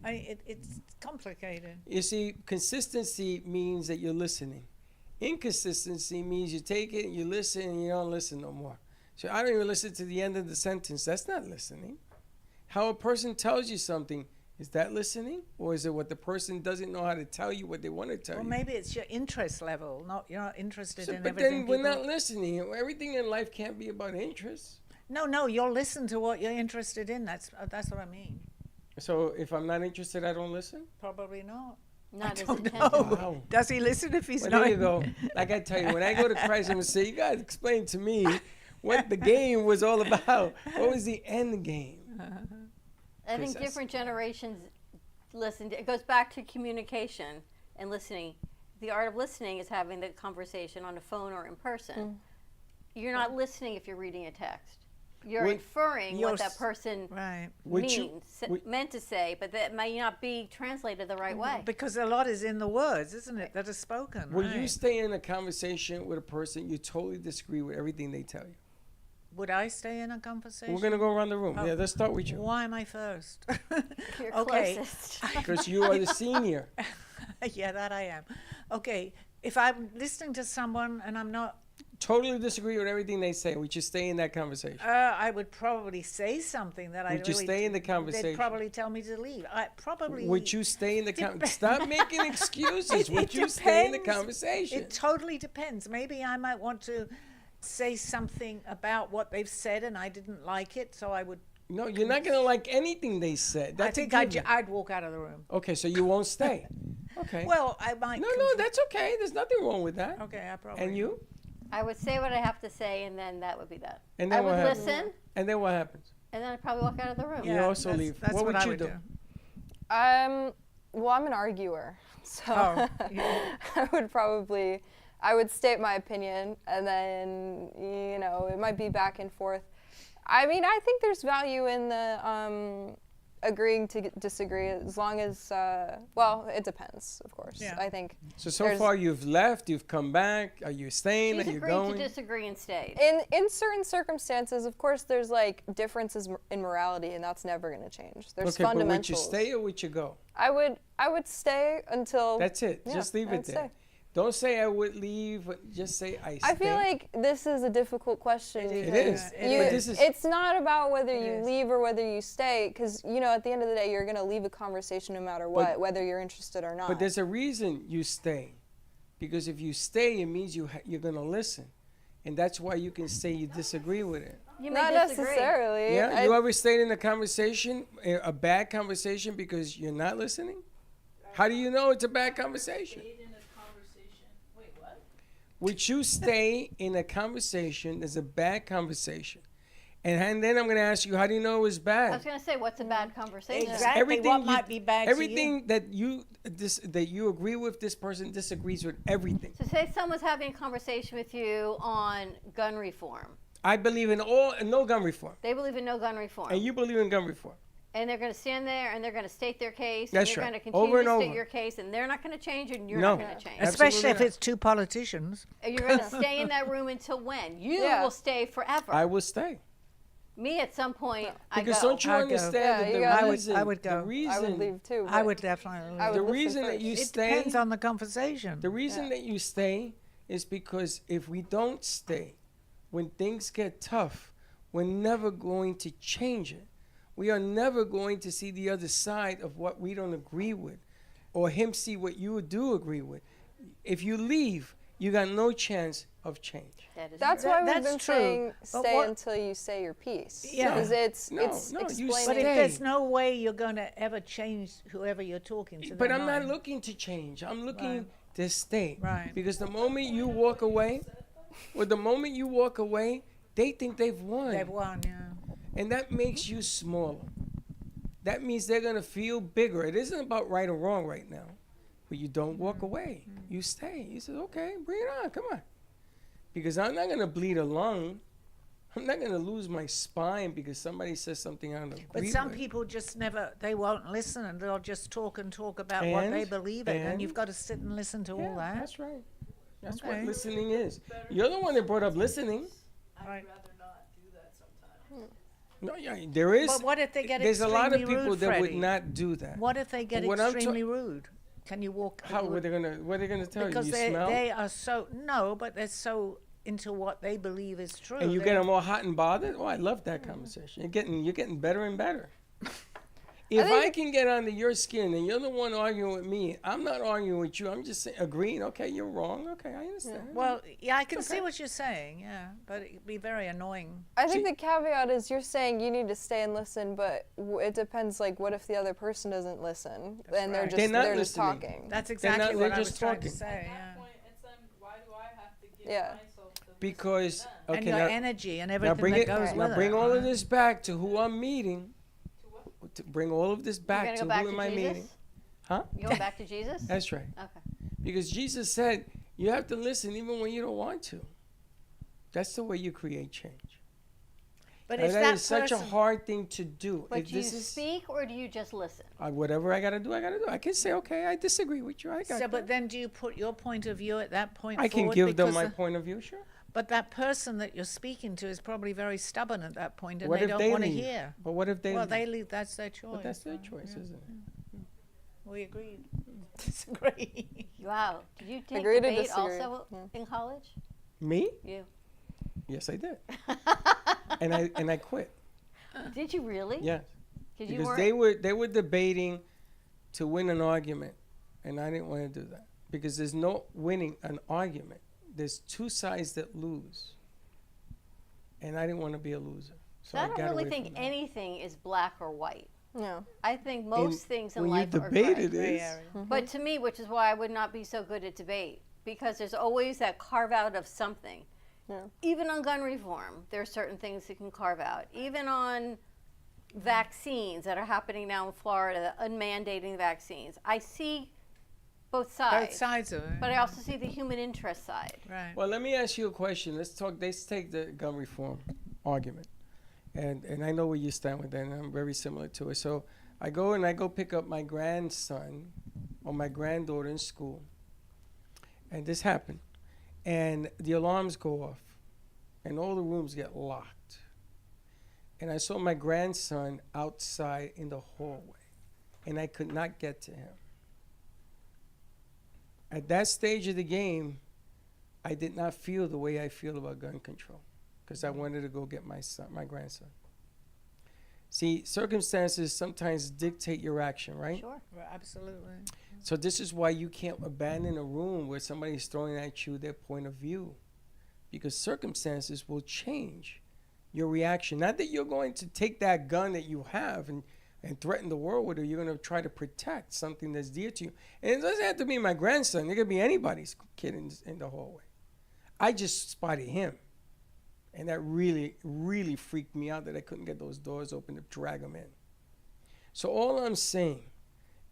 It's complicated. You see, consistency means that you're listening. Inconsistency means you take it, you listen, and you don't listen no more. So I don't even listen to the end of the sentence. That's not listening. How a person tells you something, is that listening? Or is it what the person doesn't know how to tell you what they want to tell you? Well, maybe it's your interest level. You're not interested in but everything. then we're not listening. Everything in life can't be about interest. No, you'll listen to what you're interested in. That's what I mean. So if I'm not interested, I don't listen? Probably not. Not as don't intentional. know. Wow. Does he listen if he's Well, not? there you go. Like I tell you, when I go to Christ, I'm going to say, you guys explain to me what the game was all about. What was the end game? I think different generations listen. It goes back to communication and listening. The art of listening is having the conversation on the phone or in person. You're not listening if you're reading a text. You're inferring what that person meant to say, but that may not be translated the right way. Because a lot is in the words, isn't it, that are spoken. Will you stay in a conversation with a person you totally disagree with everything they tell you? Would I stay in a conversation? We're going to go around the room. Oh. Yeah, let's start with you. Why am I first? You're okay. closest. Because you are the senior. Yeah, that I am. Okay, if I'm listening to someone and I'm not... Totally disagree with everything they say. Would you stay in that conversation? I would probably say something that I Would you stay in the conversation? They'd probably tell me to leave. I probably... Would you stay in the conversation? Stop making excuses. Would you stay in the conversation? It totally depends. Maybe I might want to say something about what they've said and I didn't like it, so I would... No, you're not going to like anything they said. That's I think I'd walk out of the room. Okay, so you won't stay. Okay. Well, I might... No, that's okay. There's nothing wrong with that. Okay, I probably... And you? I would say what I have to say, and then that would be that. And then I would what happens? listen, And then what happens? and then I'd probably walk out of the room. You also leave. That's what would I you would do? Well, I'm an arguer, so yeah. I would state my opinion, and then, it might be back and forth. I mean, I think there's value in the agreeing to disagree, as long as, it depends, of course. Yeah. I think. So far you've left, you've come back. Are you staying? She's Are you agreed going? to disagree and stayed. In certain circumstances, of course, there's differences in morality, and that's never going to change. There's okay, fundamentals. but would you stay or would you go? I would stay until. That's it. Yeah, Just leave I it would there. stay. Don't say I would leave. Just say I stay. I feel like this is a difficult question. It is. It's not about whether It you is. leave or whether you stay, because at the end of the day, you're going to leave a conversation no matter what, whether you're interested or not. But there's a reason you stay, because if you stay, it means you're going to listen, and that's why you can say you disagree with it. You may not disagree. necessarily. Yeah, you ever stayed in a conversation, a bad conversation, because you're not listening? How do you know it's a bad conversation? Would you stay in a conversation that's a bad conversation? And then I'm going to ask you, how do you know it was bad? I was going to say, what's a bad conversation? Exactly. What might be bad to you? Everything that you agree with, this person disagrees with everything. So say someone's having a conversation with you on gun reform. I believe in no gun reform. They believe in no gun reform. And you believe in gun reform. And they're going to stand there and they're going to state their case. That's and you're right. going to continue Over and to state over. your case, and they're not going to change, and you're No. not going to change. Especially if Absolutely it's two politicians. And you're going to stay in that room until when? You Yeah. will stay forever. I will stay. Me, at some point, I go. Because don't you I'd go. understand Yeah, that you the gotta- reason, I would go. The reason, I would leave too. I but would definitely I leave. would the listen reason that first. you It stay, depends on the conversation. the reason that you stay is because if we don't stay, when things get tough, we're never going to change it. We are never going to see the other side of what we don't agree with. or him see what you do agree with. If you leave, you got no chance of change. That's why we've That's been true. saying But stay what- until you say your piece. Yeah. Because it's No, you explaining. But if stay. there's no way you're going to ever change whoever you're talking to, But their I'm not mind. looking to change. I'm looking Right. to stay. Right. Because the moment you walk away, they think they've won. They've won, yeah. And that makes you smaller. That means they're going to feel bigger. It isn't about right or wrong right now. But you don't walk away. You stay. You say, okay, bring it on. Come on. Because I'm not going to bleed a lung. I'm not going to lose my spine because somebody says something I don't agree But some with. people just they won't listen, and they'll just talk about what they believe in, and you've got to sit and listen to all that. That's right. That's Okay. what listening is. You're the one that brought up listening. Right. No, yeah, there is. But what if they get There's a lot of extremely people rude, that would Freddie? not do that. What if they get What I'm extremely rude? Can you walk? How what are they gonna tell because you? they You smell? they are so but they're so into what they believe is true. And you They- get them all hot and bothered. Oh, I love that conversation. You're getting better and better. If I can get under your skin and you're the one arguing with me, I'm not arguing with you. I'm just saying, agreeing. Okay, you're wrong. Okay, I understand. Well, yeah, I can see what you're saying. Yeah, but it'd be very annoying. I think the caveat is you're saying you need to stay and listen, but it depends. Like, what if the other person doesn't listen and they're right. just They're not they're just listening. talking? That's They're exactly not- what they're I just was trying to talking. say. Yeah. Yeah. Because And okay, your now, energy and now everything bring that it. goes with Now bring it. all of this back to who I'm meeting. To bring all of this You're back gonna to go back who to am I Jesus? meeting? Huh? You going back to Jesus? That's right. Okay. Because Jesus said you have to listen even when you don't want to. That's the way you create change. But And if that that is such a person- hard thing to do. But If do you this is speak or do you just listen? whatever I gotta do, I gotta do. I can say, okay, I disagree with you. I got So, that. but then do you put your point of view at that point I can forward? give them Because my the- point of view, sure. But that person that you're speaking to is probably very stubborn at that point, and What they if don't they want to leave? hear. But what if they Well, leave? they leave. That's their choice. But that's their so, choice, yeah. isn't it? We agreed. Disagree. Wow. Did you take Agree to debate disagree. also in college? Me? You. Yes, I did. and I quit. Did you really? Yes. Because you Because weren't. they were debating to win an argument, and I didn't want to do that because there's no winning an argument. There's two sides that lose, and I didn't want to be a loser. So I don't got really away think from that. anything is black or white. No. I think most things in when life you are debate gray. it Gray is. area. But to me, which is why I would not be so good at debate, because there's always that carve out of something. Yeah. Even on gun reform, there are certain things that can carve out. Even on vaccines that are happening now in Florida, unmandating vaccines. I see both sides. Both sides of it. But I also see the human interest side. Right. Well, let me ask you a question. Let's take the gun reform argument. And I know where you stand with that, and I'm very similar to it. So I go pick up my grandson or my granddaughter in school. And this happened. And the alarms go off. And all the rooms get locked. And I saw my grandson outside in the hallway. And I could not get to him. At that stage of the game, I did not feel the way I feel about gun control because I wanted to go get my grandson. See, circumstances sometimes dictate your action, right? Sure. Right, absolutely. So this is why you can't abandon a room where somebody's throwing at you their point of view, because circumstances will change your reaction. Not that you're going to take that gun that you have and threaten the world with it. You're going to try to protect something that's dear to you. And it doesn't have to be my grandson. It could be anybody's kid in the hallway. I just spotted him. And that really, really freaked me out that I couldn't get those doors open to drag him in. So all I'm saying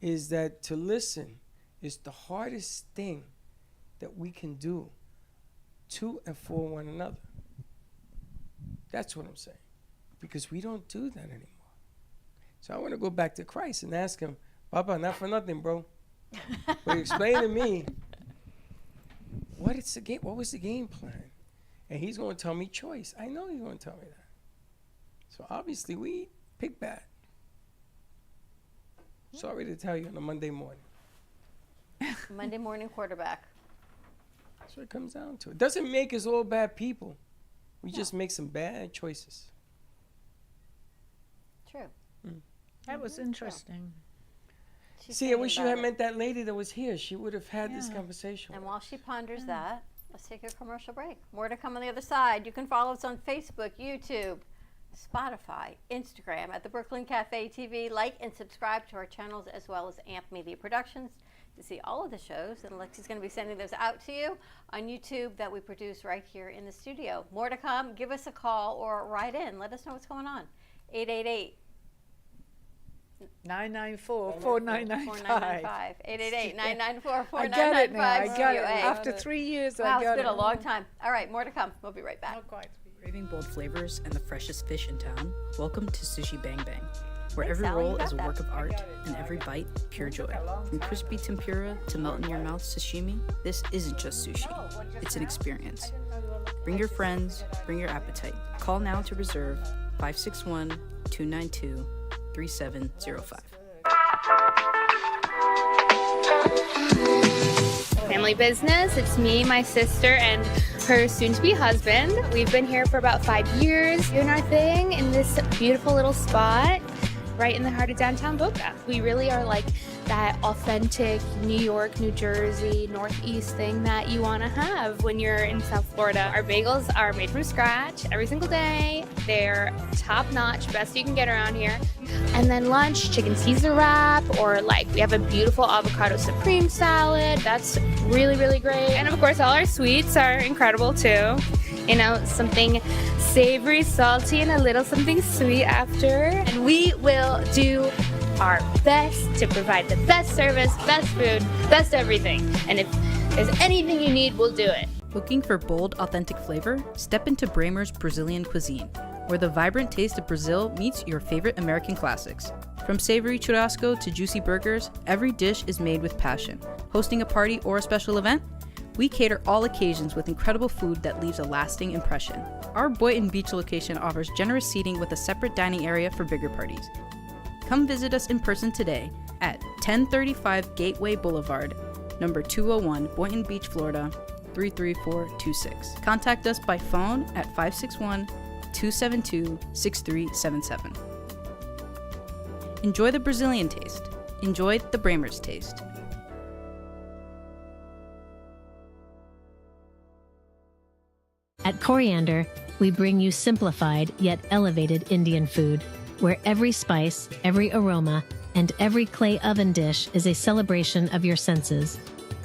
is that to listen is the hardest thing that we can do to and for one another. That's what I'm saying. Because we don't do that anymore. So I want to go back to Christ and ask him, Papa, not for nothing, bro, but explain to me what was the game plan? And he's going to tell me choice. I know he's going to tell me that. So obviously we pick bad. Sorry to tell you on a Monday morning. Monday morning quarterback. That's what it comes down to. It doesn't make us all bad people. We just make some bad choices. True. That was interesting. She's See, I thinking wish you about had it. met that lady that was here. She would have had this conversation. And while she ponders that, let's take a commercial break. More to come on the other side. You can follow us on Facebook, YouTube, Spotify, Instagram at the Brooklyn Cafe TV. Like and subscribe to our channels as well as AMP Media Productions to see all of the shows. And Lexi's going to be sending those out to you on YouTube that we produce right here in the studio. More to come. Give us a call or write in. Let us know what's going on. 888 994-4995. 888-994-4995. I get it now. I got it. COA. After 3 years, Wow, I got it's been it. a long time. All right, more to come. We'll be right back. Not quite 3 years. Craving bold flavors and the freshest fish in town? Welcome to Sushi Bang Bang, where Thanks, every Sally, you roll got is a that. work of art and every bite pure joy. From crispy tempura to melt-in-your-mouth sashimi, this isn't just sushi. It's an experience. Bring your friends, bring your appetite. Call now to reserve 561-292-3705. Family business. It's me, my sister, and her soon-to-be husband. We've been here for about 5 years doing our thing in this beautiful little spot right in the heart of downtown Boca. We really are like that authentic New York, New Jersey, Northeast thing that you want to have when you're in South Florida. Our bagels are made from scratch every single day. They're top-notch, best you can get around here. And then lunch, chicken Caesar wrap, or like we have a beautiful avocado supreme salad. That's really, really great. And of course, all our sweets are incredible too. You know, something savory, salty, and a little something sweet after. And we will do our best to provide the best service, best food, best everything. And if there's anything you need, we'll do it. Looking for bold, authentic flavor? Step into Bramer's Brazilian cuisine, where the vibrant taste of Brazil meets your favorite American classics. From savory churrasco to juicy burgers, every dish is made with passion. Hosting a party or a special event? We cater all occasions with incredible food that leaves a lasting impression. Our Boynton Beach location offers generous seating with a separate dining area for bigger parties. Come visit us in person today at 1035 Gateway Boulevard, number 201, Boynton Beach, Florida, 33426. Contact us by phone at 561-272-6377. Enjoy the Brazilian taste. Enjoy the Bramer's taste. At Coriander, we bring you simplified yet elevated Indian food, where every spice, every aroma, and every clay oven dish is a celebration of your senses.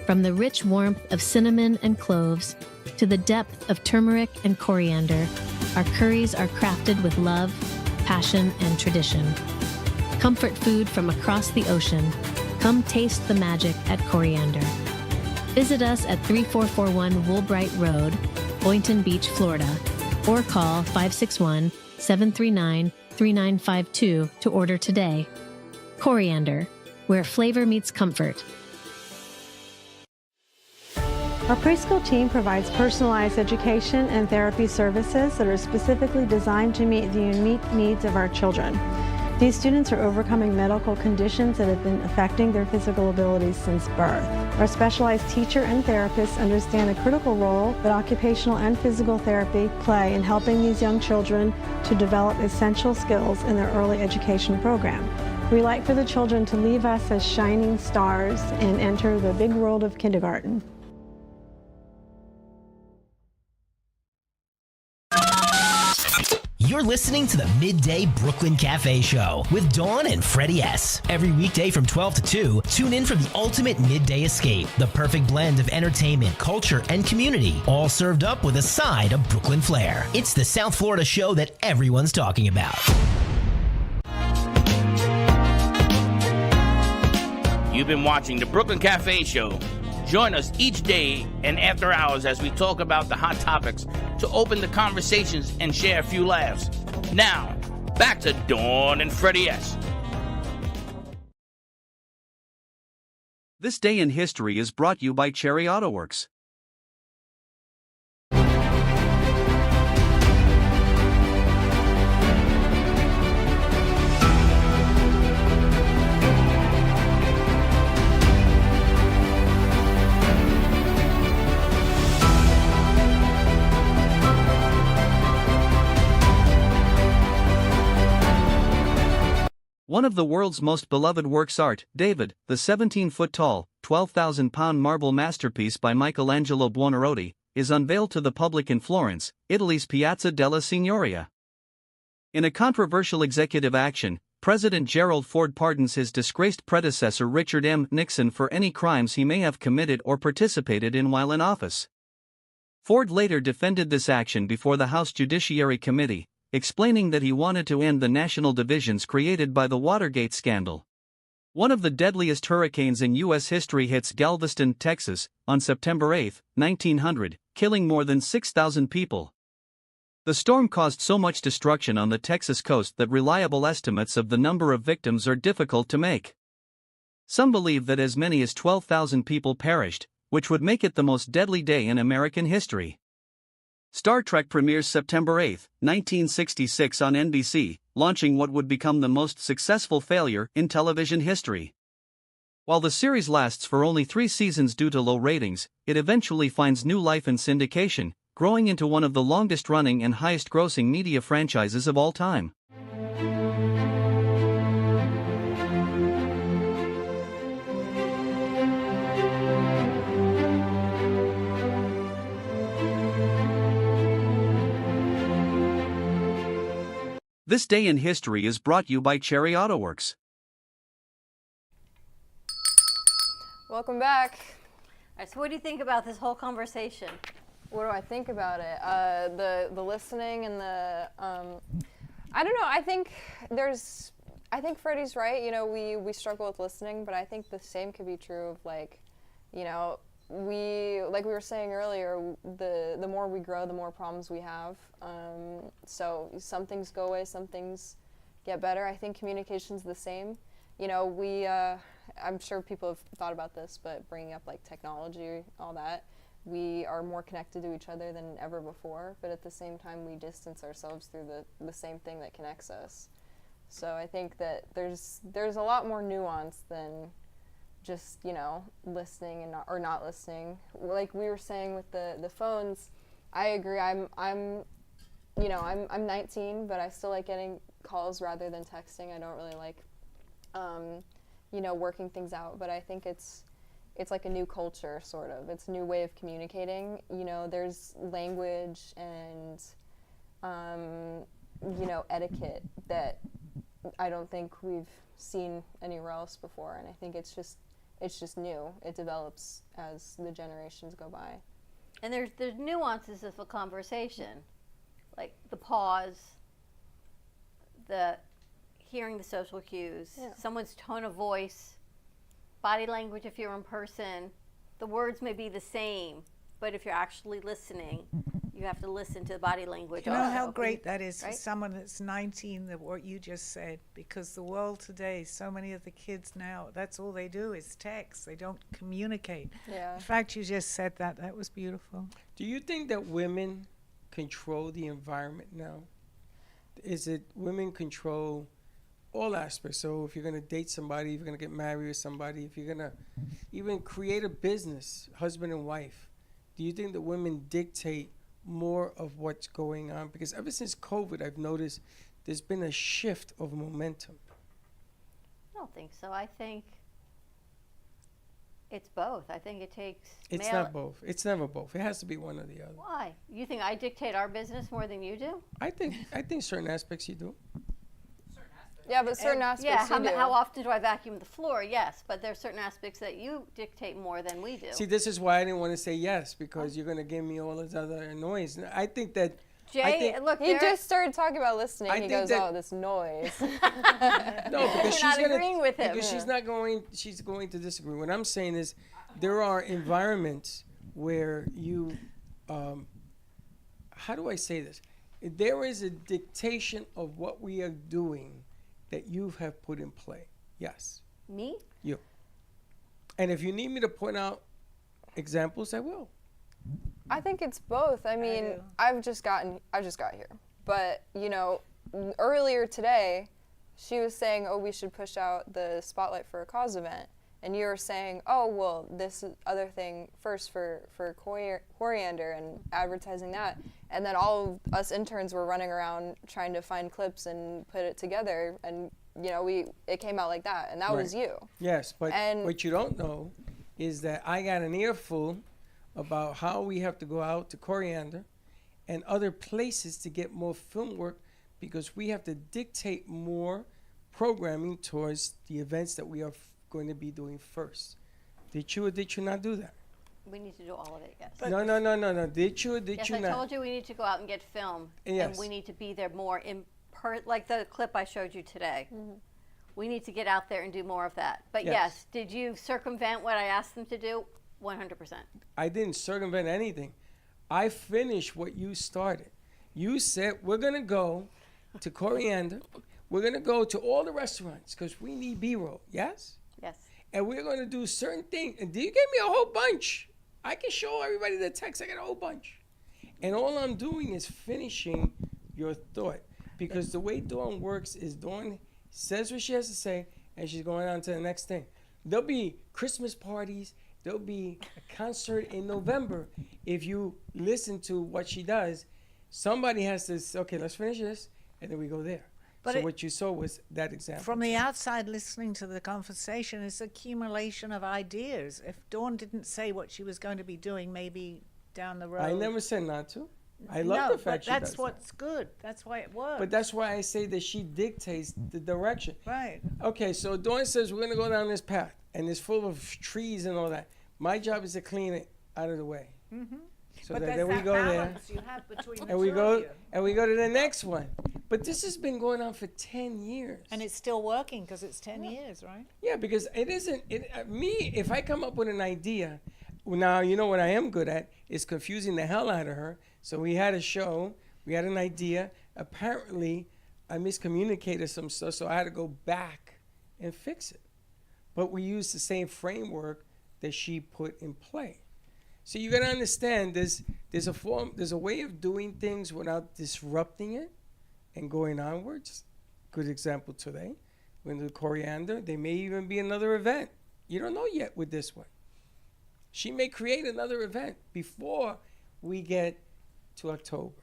From the rich warmth of cinnamon and cloves to the depth of turmeric and coriander, our curries are crafted with love, passion, and tradition. Comfort food from across the ocean. Come taste the magic at Coriander. Visit us at 3441 Woolbright Road, Boynton Beach, Florida, or call 561-739-3952 to order today. Coriander, where flavor meets comfort. Our preschool team provides personalized education and therapy services that are specifically designed to meet the unique needs of our children. These students are overcoming medical conditions that have been affecting their physical abilities since birth. Our specialized teacher and therapists understand the critical role that occupational and physical therapy play in helping these young children to develop essential skills in their early education program. We like for the children to leave us as shining stars and enter the big world of kindergarten. You're listening to the Midday Brooklyn Cafe Show with Dawn and Freddie S. Every weekday from 12 to 2, tune in for the ultimate midday escape. The perfect blend of entertainment, culture, and community, all served up with a side of Brooklyn flair. It's the South Florida show that everyone's talking about. You've been watching the Brooklyn Cafe Show. Join us each day and after hours as we talk about the hot topics to open the conversations and share a few laughs. Now, back to Dawn and Freddie S. This Day in History is brought you by Cherry Auto Works. One of the world's most beloved works art, David, the 17-foot-tall, 12,000-pound marble masterpiece by Michelangelo Buonarroti, is unveiled to the public in Florence, Italy's Piazza della Signoria. In a controversial executive action, President Gerald Ford pardons his disgraced predecessor Richard M. Nixon for any crimes he may have committed or participated in while in office. Ford later defended this action before the House Judiciary Committee, explaining that he wanted to end the national divisions created by the Watergate scandal. One of the deadliest hurricanes in U.S. history hits Galveston, Texas, on September 8, 1900, killing more than 6,000 people. The storm caused so much destruction on the Texas coast that reliable estimates of the number of victims are difficult to make. Some believe that as many as 12,000 people perished, which would make it the most deadly day in American history. Star Trek premieres September 8, 1966 on NBC, launching what would become the most successful failure in television history. While the series lasts for only 3 seasons due to low ratings, it eventually finds new life in syndication, growing into one of the longest-running and highest-grossing media franchises of all time. This Day in History is brought you by Cherry Auto Works. Welcome back. All right, so what do you think about this whole conversation? What do I think about it? The listening and the I don't know. I think Freddie's right. You know, we struggle with listening, but I think the same could be true of like, you know, we were saying earlier, the more we grow, the more problems we have. So some things go away, some things get better. I think communication's the same. You know, I'm sure people have thought about this, but bringing up like technology, all that, we are more connected to each other than ever before, but at the same time we distance ourselves through the same thing that connects us. So I think that there's a lot more nuance than just, you know, listening and not listening. Like we were saying with the phones, I agree. I'm 19, but I still like getting calls rather than texting. I don't really like, you know, working things out. But I think it's like a new culture, sort of. It's a new way of communicating. You know, there's language and, you know, etiquette that I don't think we've seen anywhere else before. And I think it's just new. It develops as the generations go by. And there's nuances of a conversation, like the pause, the hearing the social cues, someone's tone of voice, body language if you're in person. The words may be the same, but if you're actually listening, you have to listen to the body language. You know also. how great that is right? for someone that's 19, that what you just said, because the world today, so many of the kids now, that's all they do is text. They don't communicate. Yeah. In fact, you just said that. That was beautiful. Do you think that women control the environment now? Is it women control all aspects? So if you're going to date somebody, if you're going to get married with somebody, if you're going to even create a business, husband and wife, do you think that women dictate more of what's going on? Because ever since COVID, I've noticed there's been a shift of momentum. I don't think so. I think it's both. I think it takes It's not both. It's never both. It has to be one or the other. Why? You think I dictate our business more than you do? I think certain aspects you do. Yeah, but certain aspects you do. How often do I vacuum the floor? Yes, but there are certain aspects that you dictate more than we do. See, this is why I didn't want to say yes, because you're going to give me all this other noise. I think that... Look, he just started talking about listening. He goes, that, "Oh, this noise." No, because she's not agreeing with him. Because she's going to disagree. What I'm saying is, there are environments where you, how do I say this? There is a dictation of what we are doing that you have put in play. Yes. Me? You. And if you need me to point out examples, I will. I think it's both. I mean, I just got here. But, you know, earlier today, she was saying, oh, we should push out the Spotlight for a Cause event. And you were saying, oh, well, this other thing first for Coriander and advertising that. And then all of us interns were running around trying to find clips and put it together. And it came out like that, and that was you. Yes, but And what you don't know is that I got an earful about how we have to go out to Coriander and other places to get more film work, because we have to dictate more programming towards the events that we are going to be doing first. Did you or did you not do that? We need to do all of it, yes. No. Did you or did Yes, you I not? told you we need to go out and get film, Yes. and we need to be there more like the clip I showed you today. We need to get out there and do more of that. But yes, did you circumvent what I asked them to do? 100%. I didn't circumvent anything. I finished what you started. You said, we're going to go to Coriander. We're going to go to all the restaurants because we need B-roll. Yes? Yes. And we're going to do certain things. And you gave me a whole bunch. I can show everybody the text. I got a whole bunch. And all I'm doing is finishing your thought. Because the way Dawn works is Dawn says what she has to say, and she's going on to the next thing. There'll be Christmas parties. There'll be a concert in November. If you listen to what she does, somebody has to say, okay, let's finish this, and then we go there. But so what you saw was that example. From the outside listening to the conversation, it's accumulation of ideas. If Dawn didn't say what she was going to be doing, maybe down the road. I never said not to. I love the fact she but does that's what's good. That's why it works. But that's why I say that she dictates the direction. Right. Okay, so Dawn says we're going to go down this path, and it's full of trees and all that. My job is to clean it out of the way. Mm-hmm. So but that that's then we that go there, balance you have between the and we two go of you. and we go to the next one. But this has been going on for 10 years. And it's still working because it's 10 years, right? Yeah, because it isn't me. If I come up with an idea, now you know what I am good at is confusing the hell out of her. So we had a show, we had an idea. Apparently, I miscommunicated some stuff, so I had to go back and fix it. But we used the same framework that she put in play. So you got to understand, there's a way of doing things without disrupting it and going onwards. Good example today, when the Coriander, there may even be another event. You don't know yet with this one. She may create another event before we get to October.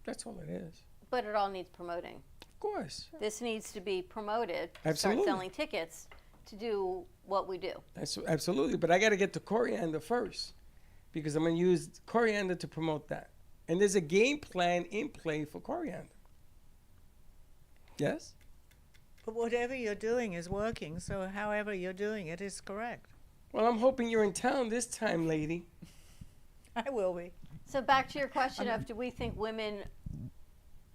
That's all it is. But it all needs promoting. Of course. This needs to be promoted. Absolutely. Start selling tickets to do what we do. That's absolutely. But I got to get to Coriander first, because I'm going to use Coriander to promote that. And there's a game plan in play for Coriander. Yes? But whatever you're doing is working, so however you're doing it is correct. Well, I'm hoping you're in town this time, lady. I will be. So back to your question of, do we think women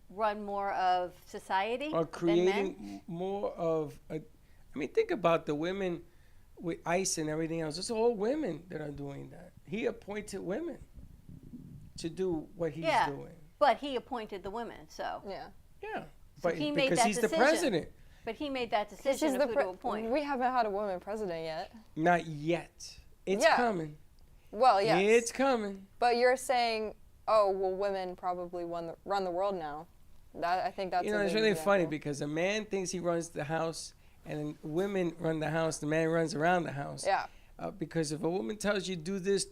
run more of society Or than men? creating more of a, I mean, think about the women with ICE and everything else. It's all women that are doing that. He appointed women to do what he's doing. But he appointed the women, so. Yeah. Yeah. So But he made because that he's decision. the president. But he made that She's decision the of who to appoint. We haven't had a woman president yet. Not yet. It's Yeah. coming. Well, yes. It's coming. But you're saying, oh, well, women probably run the world now. I think that's. You know, a it's good really example. funny because a man thinks he runs the house, and women run the house. The man runs around the house. Yeah. Because if a woman tells you do this,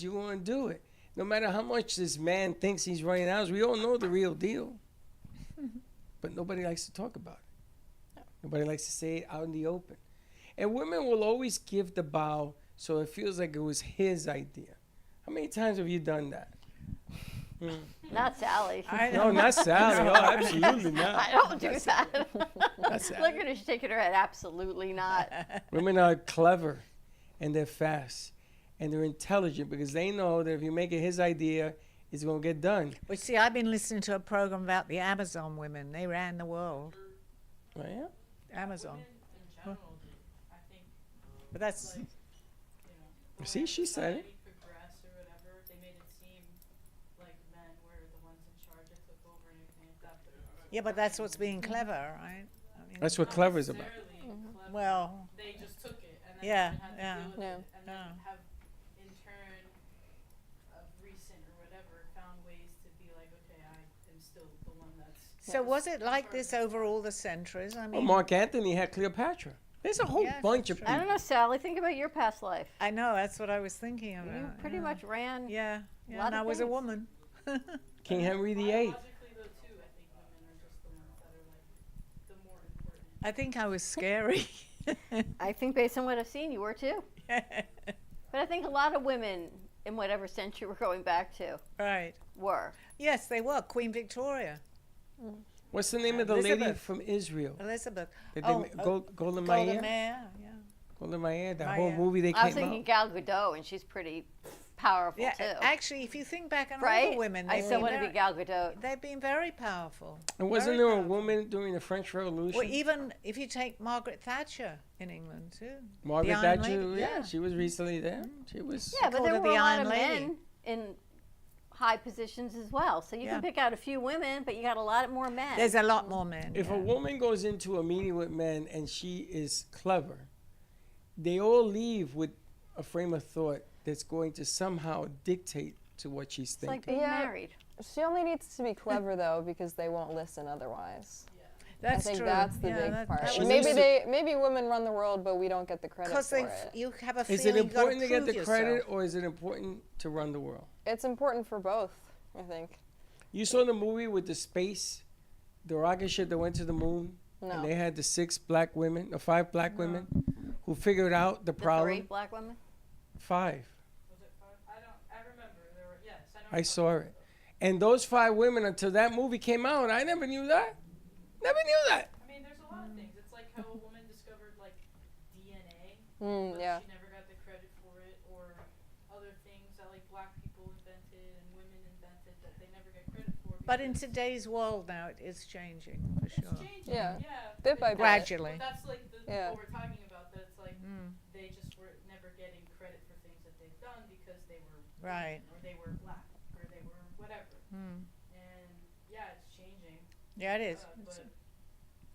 you want to do it. No matter how much this man thinks he's running the house, we all know the real deal. But nobody likes to talk about it. Nobody likes to say it out in the open. And women will always give the bow, so it feels like it was his idea. How many times have you done that? Not Sally. No, not Sally. Oh, absolutely not. I don't do Not that. Not Sally. Look at her shaking her head. Absolutely not. Women are clever, and they're fast, and they're intelligent because they know that if you make it his idea, it's going to get done. Well, see, I've been listening to a program about the Amazon women. They ran the world. Oh, yeah? Amazon. But that's... See, she said it. Yeah, but that's what's being clever, right? I mean, That's what clever is about. well, They just took it and then yeah, had to yeah. deal with Yeah. it and then have in turn of recent or whatever found ways to be like, okay, I am still the one that's So was it like this over all the centuries? I Well, mean, Mark Anthony had Cleopatra. There's a whole Yes, bunch that's of I people. don't know, Sally. Think about your past life. I know, that's what I was thinking about. You pretty yeah. much ran. Yeah, yeah, lot and of I was a things. woman. King Henry VIII. biologically though too. I think women are just the ones that are like the more important. I think I was scary. I think based on what I've seen, you were too. But I think a lot of women, in whatever century we're going back to, Right. were. Yes, they were. Queen Victoria. What's the name of the lady Elizabeth. from Israel? Elizabeth. Did Oh, they Golda Golda Meir? Meir, yeah. Golda Meir, that Meir. whole movie they I was came thinking out. Gal Gadot, and she's pretty powerful Yeah, too. actually, if you think back on all Right? the women, I they've still been want to be very- Gal Gadot. They've been very powerful. And wasn't Very there a powerful. woman during the French Revolution? Well, even if you take Margaret Thatcher in England too. Margaret the Iron Thatcher, Lady, yeah, she was recently there. She was. Yeah, but called there her were the a lot Iron of Lady. men in high positions as well. So you Yeah. can pick out a few women, but you got a lot more men. There's a lot more men. If yeah. a woman goes into a meeting with men and she is clever, they all leave with a frame of thought that's going to somehow dictate to what she's It's like thinking. being married. She only needs to be clever though, because they won't listen otherwise. That's I think true. that's the Yeah, big that- part. that She was- needs Maybe women run the world, but we don't get the credit Because for it. you have a Is feeling it you gotta important to get prove the credit, yourself. or is it important to run the world? It's important for both, I think. You saw the movie with the space, the rocket ship that went to the moon, No. and they had the 6 black women, or 5 black women, who figured out the The problem. 3 black women. 5. Was it 5? I remember. There were, yes, I know. I saw it. And those 5 women, until that movie came out, I never knew that. Never knew that. I mean, there's a lot of things. It's like how a woman discovered like DNA, but Yeah. she never got the credit for it, or other things that like black people invented and women invented that they never get credit for. But in because today's world now, it is changing for sure. it's changing. Yeah. Yeah. Bit by bit. Gradually. But that's like Yeah. what we're talking about. That it's like Mm. they just were never getting credit for things that they've done because they were Right. women, or they were black, or they were whatever. Mm. And yeah, it's changing. Yeah, it is. But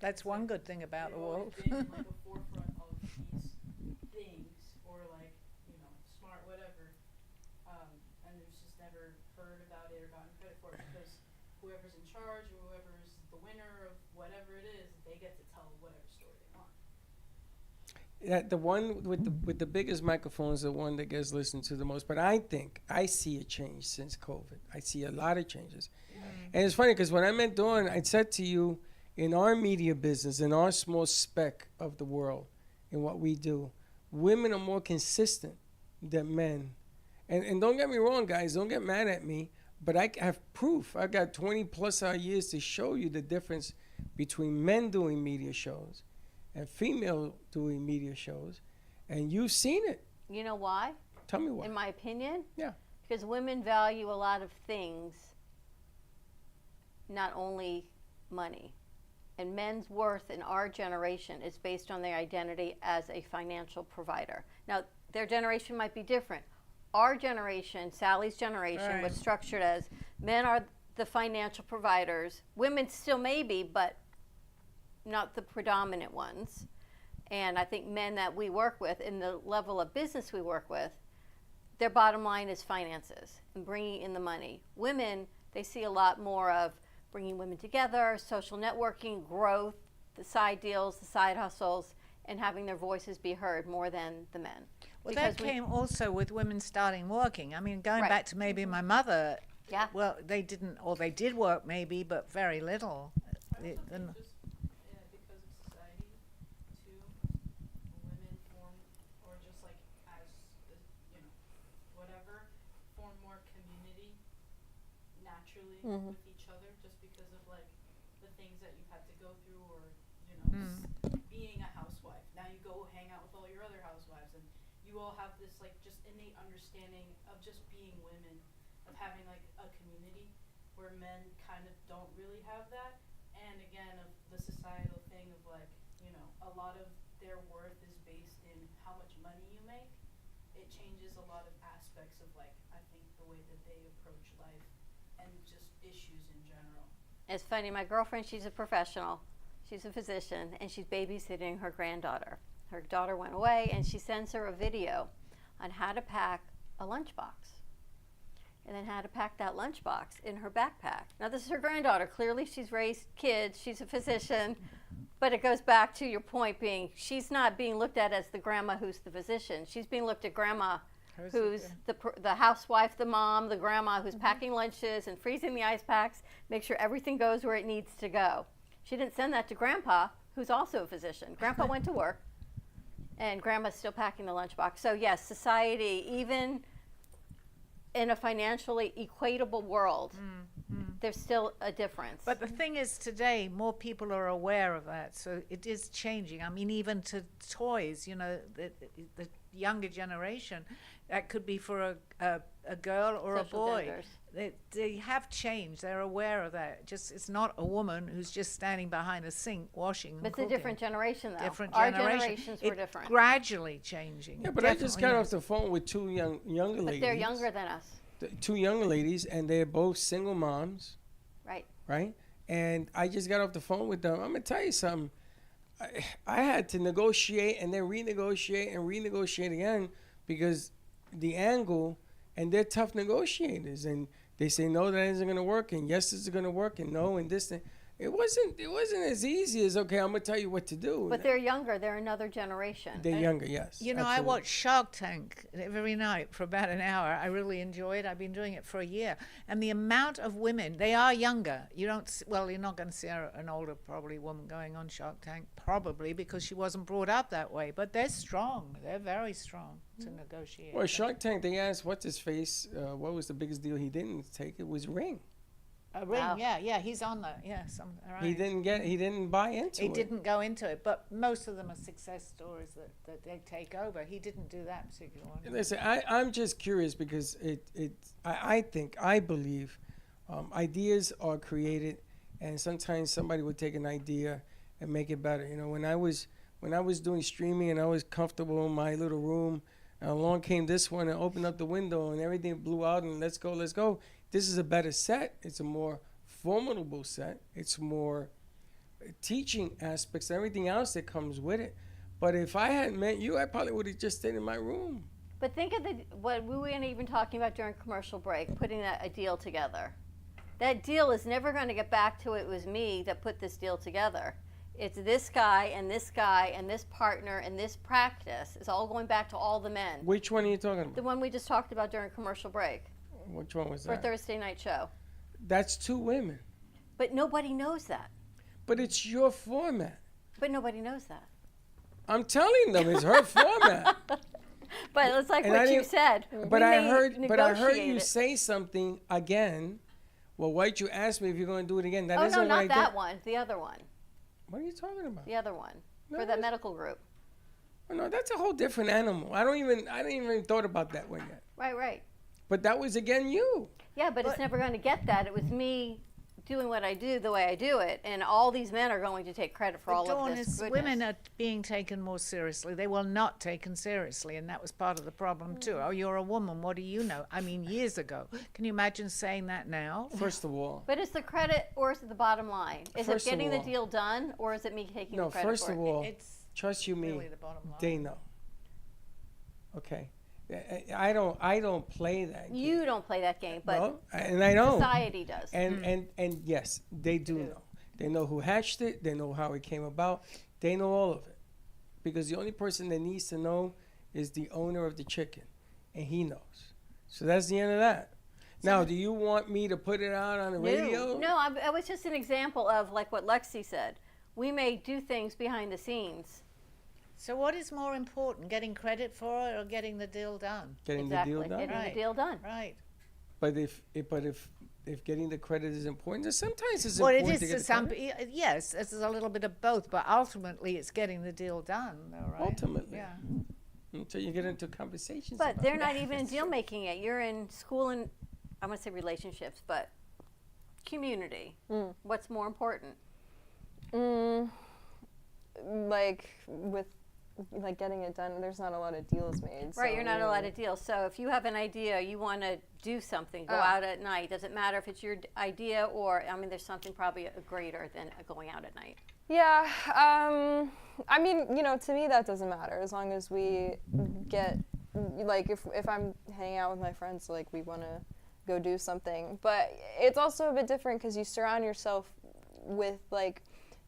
That's one good thing about the they've world. always been like a forefront of these things, or like, you know, smart whatever, and there's just never heard about it or gotten credit for it because whoever's in charge or whoever's the winner of whatever it is, they get to tell whatever story they want. Yeah, the one with the biggest microphone is the one that gets listened to the most. But I think I see a change since COVID. I see a lot of changes, and it's funny because when I met Dawn, I said to you, in our media business, in our small speck of the world, in what we do, women are more consistent than men. And don't get me wrong, guys, don't get mad at me, but I have proof. I got 20 plus years to show you the difference between men doing media shows and female doing media shows, and you've seen it. You know why? Tell me why. In my opinion? Yeah. Because women value a lot of things, not only money. And men's worth in our generation is based on their identity as a financial provider. Now, their generation might be different. Our generation, Sally's generation, was Right. structured as men are the financial providers. Women still may be, but not the predominant ones. And I think men that we work with, in the level of business we work with, their bottom line is finances and bringing in the money. Women, they see a lot more of bringing women together, social networking, growth, the side deals, the side hustles, and having their voices be heard more than the men. Well, Because that we- came also with women starting working. I mean, going Right. back to maybe my mother. Yeah. Well, they didn't, or they did work maybe, but very little. I also Then- think just because of society, too, women form, or just like as you know, whatever, form more community naturally with each other, just because of like the things that you've had to go through, or you know, being a housewife. Now you go hang out with all your other housewives, and you all have this like just innate understanding of just being women, of having like a community where men kind of don't really have that. And again, of the societal thing of like, you know, a lot of their worth is based in how much money you make. It changes a lot of aspects of like, I think the way that they approach life and just issues in general. It's funny, my girlfriend, she's a professional. She's a physician, and she's babysitting her granddaughter. Her daughter went away, and she sends her a video on how to pack a lunchbox, and then how to pack that lunchbox in her backpack. Now, this is her granddaughter. Clearly, she's raised kids. She's a physician. But it goes back to your point being, she's not being looked at as the grandma who's the physician. She's being looked at grandma who's the housewife, the mom, the grandma who's packing lunches and freezing the ice packs, make sure everything goes where it needs to go. She didn't send that to grandpa. who's also a physician. Grandpa went to work, and Grandma's still packing the lunchbox. So yes, society, even in a financially equatable world, there's still a difference. But the thing is, today, more people are aware of that, so it is changing. I mean, even to toys, you know, the younger generation, that could be for a girl or Social a boy. genders. They have changed. They're aware of that. Just it's not a woman who's just standing behind a sink washing. But it's a different generation, though. Different Our generation. generations were It's different. gradually changing. Yeah, but I just got off Definitely, the phone with two younger But ladies. they're younger than us. Two young ladies, and they're both single moms, Right. right? And I just got off the phone with them. I'm gonna tell you something. I had to negotiate and then renegotiate again because the angle, and they're tough negotiators, and they say no, that isn't gonna work, and yes, this is gonna work, and no, and this thing. It wasn't as easy as, okay, I'm gonna tell you what to do. But they're younger. They're another generation. They're younger, yes. You know, absolutely. I watch Shark Tank every night for about an hour. I really enjoy it. I've been doing it for a year. And the amount of women, they are younger. You don't, well, you're not going to see an older, probably, woman going on Shark Tank, probably, because she wasn't brought up that way. But they're strong. They're very strong to negotiate. Well, Shark Tank, they asked, what's his face? What was the biggest deal he didn't take? It was Ring. A ring, yeah, he's on the, right. He didn't buy into it. He didn't go into it, but most of them are success stories that they take over. He didn't do that particular one. Listen, I'm just curious because I believe ideas are created, and sometimes somebody would take an idea and make it better. You know, when I was doing streaming and I was comfortable in my little room, and along came this one and opened up the window and everything blew out and let's go. This is a better set. It's a more formidable set. It's more teaching aspects and everything else that comes with it. But if I hadn't met you, I probably would have just stayed in my room. But think of what we weren't even talking about during commercial break, putting a deal together. That deal is never going to get back to it was me that put this deal together. It's this guy and this guy and this partner and this practice. It's all going back to all the men. Which one are you talking about? The one we just talked about during commercial break. Which one was For that? Thursday night show. That's two women. But nobody knows that. But it's your format. But nobody knows that. I'm telling them it's her format. But it's like And what you said. But I heard you negotiate say something again. Well, why'd you ask me if you're going to do it again? That Oh, isn't no, what I not that did. one. The other one. What are you talking about? The other one. No, For the medical group. Oh, no, that's a whole different animal. I didn't even thought about that one yet. Right. But that was again you. Yeah, but it's never going to get that. It was me doing what I do the way I do it, and all these men are going to take credit for all of this goodness. Women are being taken more seriously. They were not taken seriously, and that was part of the problem too. Oh, you're a woman. What do you know? I mean, years ago. Can you imagine saying that now? First of all. But is the credit, or is it the bottom line? Is First it getting of the all- deal done, or is it me taking the No, credit first for of it? all, It's trust you me, really the bottom line. they know. Okay. I don't play that game. You don't play that game, but No, and I don't. society does. And yes, they do know. They know who hatched it. They know how it came about. They know all of it. Because the only person that needs to know is the owner of the chicken, and he knows. So that's the end of that. Now, do you want me to put it out on the radio? No, I was just an example of like what Lexi said. We may do things behind the scenes. So what is more important, getting credit for it or getting the deal done? Getting Exactly, the deal done. getting the deal done. Right. But if getting the credit is important, then sometimes it's Well, important it to is get to the some. credit. Yes, it's a little bit of both, but ultimately it's getting the deal done, though, right? Ultimately. Yeah. Until you get into conversations. But about they're it. not even in deal making yet. You're in school and I want to say relationships, but community. What's more important? Like with like getting it done, there's not a lot of deals made. Right, so, you're not a lot of deals. So if you have an idea, you want to do something, go out at night. Doesn't matter if it's your idea or, I mean, there's something probably greater than going out at night. Yeah, I mean, you know, to me that doesn't matter as long as we get, like, if I'm hanging out with my friends, like, we want to go do something. But it's also a bit different because you surround yourself with, like,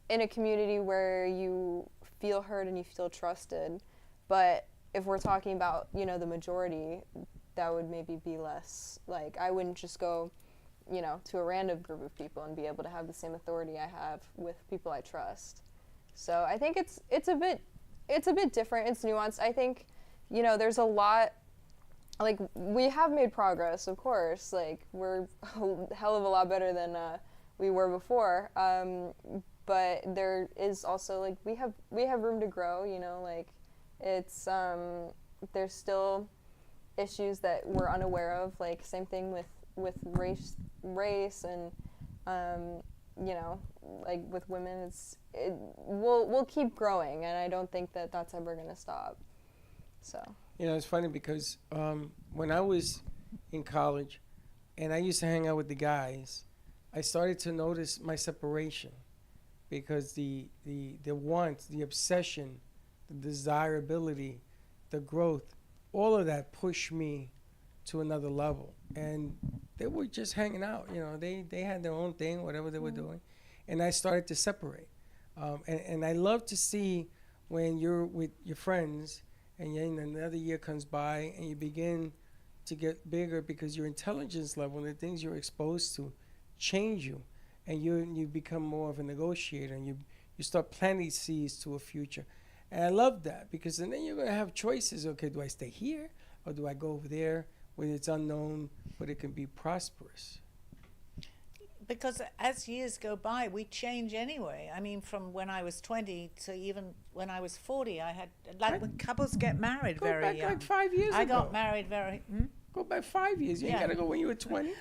in a community where you feel heard and you feel trusted. But if we're talking about, you know, the majority, that would maybe be less. Like, I wouldn't just go, to a random group of people and be able to have the same authority I have with people I trust. So I think it's a bit different. It's nuanced. I think, there's a lot. Like, we have made progress, of course. Like, we're a hell of a lot better than we were before. But there is also, like, we have room to grow. Like, it's there's still issues that we're unaware of. Like, same thing with race and like with women. We'll keep growing, and I don't think that that's ever gonna stop. So. It's funny because when I was in college and I used to hang out with the guys, I started to notice my separation because the want, the obsession, the desirability, the growth, all of that pushed me to another level. And they were just hanging out. They had their own thing, whatever they were doing. And I started to separate. And I love to see when you're with your friends and then another year comes by and you begin to get bigger because your intelligence level and the things you're exposed to change you, and you become more of a negotiator, and you start planting seeds to a future. And I love that because then you're going to have choices. Okay, do I stay here or do I go over there where it's unknown but it can be prosperous? Because as years go by, we change anyway. I mean, from when I was 20 to even when I was 40, I had, like, when couples get married Go very back young. like 5 years ago. I got married very... Go back 5 years. You ain't got to go when you were 20.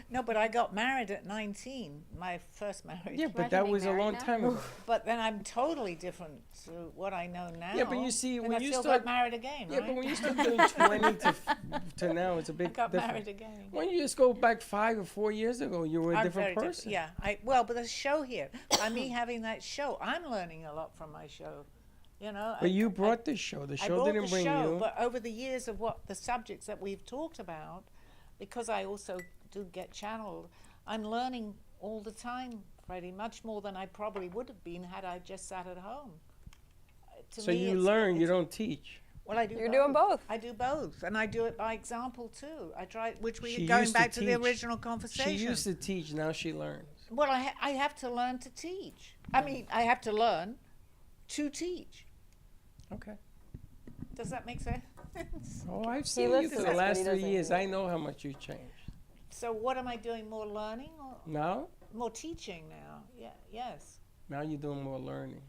No, but I got married at 19, my first marriage. Yeah, but that was a long time ago. But then I'm totally different to what I know now. Yeah, but you see, and when I you still start got married again, yeah, right? but when you start doing 20 to now, it's a big got difference. married again. When you just go back 5 or 4 years ago, you were a different very person. Yeah, but the show here, by me having that show, I'm learning a lot from my show. But you brought the show. The show didn't bring you. But over the years of what the subjects that we've talked about, because I also do get channeled, I'm learning all the time, Freddie, much more than I probably would have been had I just sat at home. So you learn, you don't teach. Well, I do. You're doing both. I do both, and I do it by example too. I try, which we She going used back to to the teach. original conversation. She used to teach, now she learns. Well, I have to learn to teach. I mean, I have to learn to teach. Okay. Does that make sense? Oh, I've seen you for the last 3 years. I know how much you've changed. So what am I doing? More learning or Now? more teaching now? Yeah. Yes. Now you're doing more learning.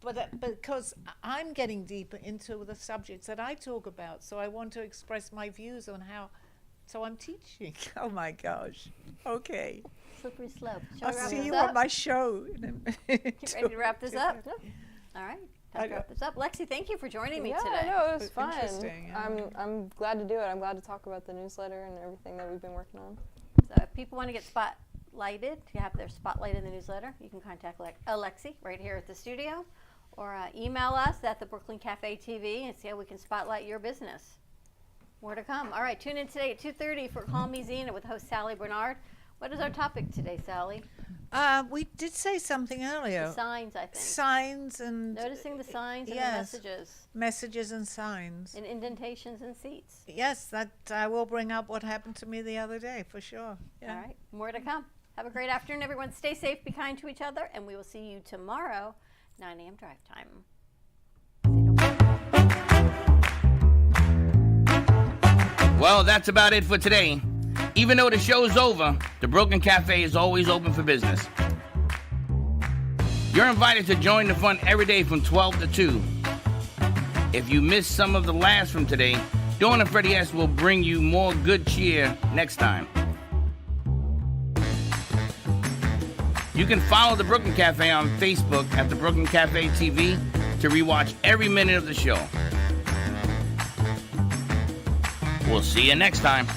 But because I'm getting deeper into the subjects that I talk about, so I want to express my views on how. So I'm teaching. Oh my gosh. Okay. Slippery slope. I'll see you on my show. You ready to wrap this up? All right. Time to wrap this up. Lexi, thank you for joining me today. Yeah, no, it was fun. Interesting. I'm glad to do it. I'm glad to talk about the newsletter and everything that we've been working on. So if people want to get spotlighted, to have their spotlight in the newsletter, you can contact Alexi right here at the studio, or email us at the Brooklyn Cafe TV and see how we can spotlight your business. More to come. All right, tune in today at 2:30 for Call Me Zena with host Sally Bernard. What is our topic today, Sally? We did say something earlier. The signs, I think. Signs and... Noticing the signs and the yes, messages. Messages and signs. And indentations and seats. Yes, that I will bring up what happened to me the other day, for sure. Yeah. All right, more to come. Have a great afternoon, everyone. Stay safe, be kind to each other, and we will see you tomorrow, 9 a.m. drive time. Well, that's about it for today. Even though the show's over, the Brooklyn Cafe is always open for business. You're invited to join the fun every day from 12 to 2. If you missed some of the laughs from today, Dawn and Freddie S. will bring you more good cheer next time. You can follow the Brooklyn Cafe on Facebook at the Brooklyn Cafe TV to rewatch every minute of the show. We'll see you next time.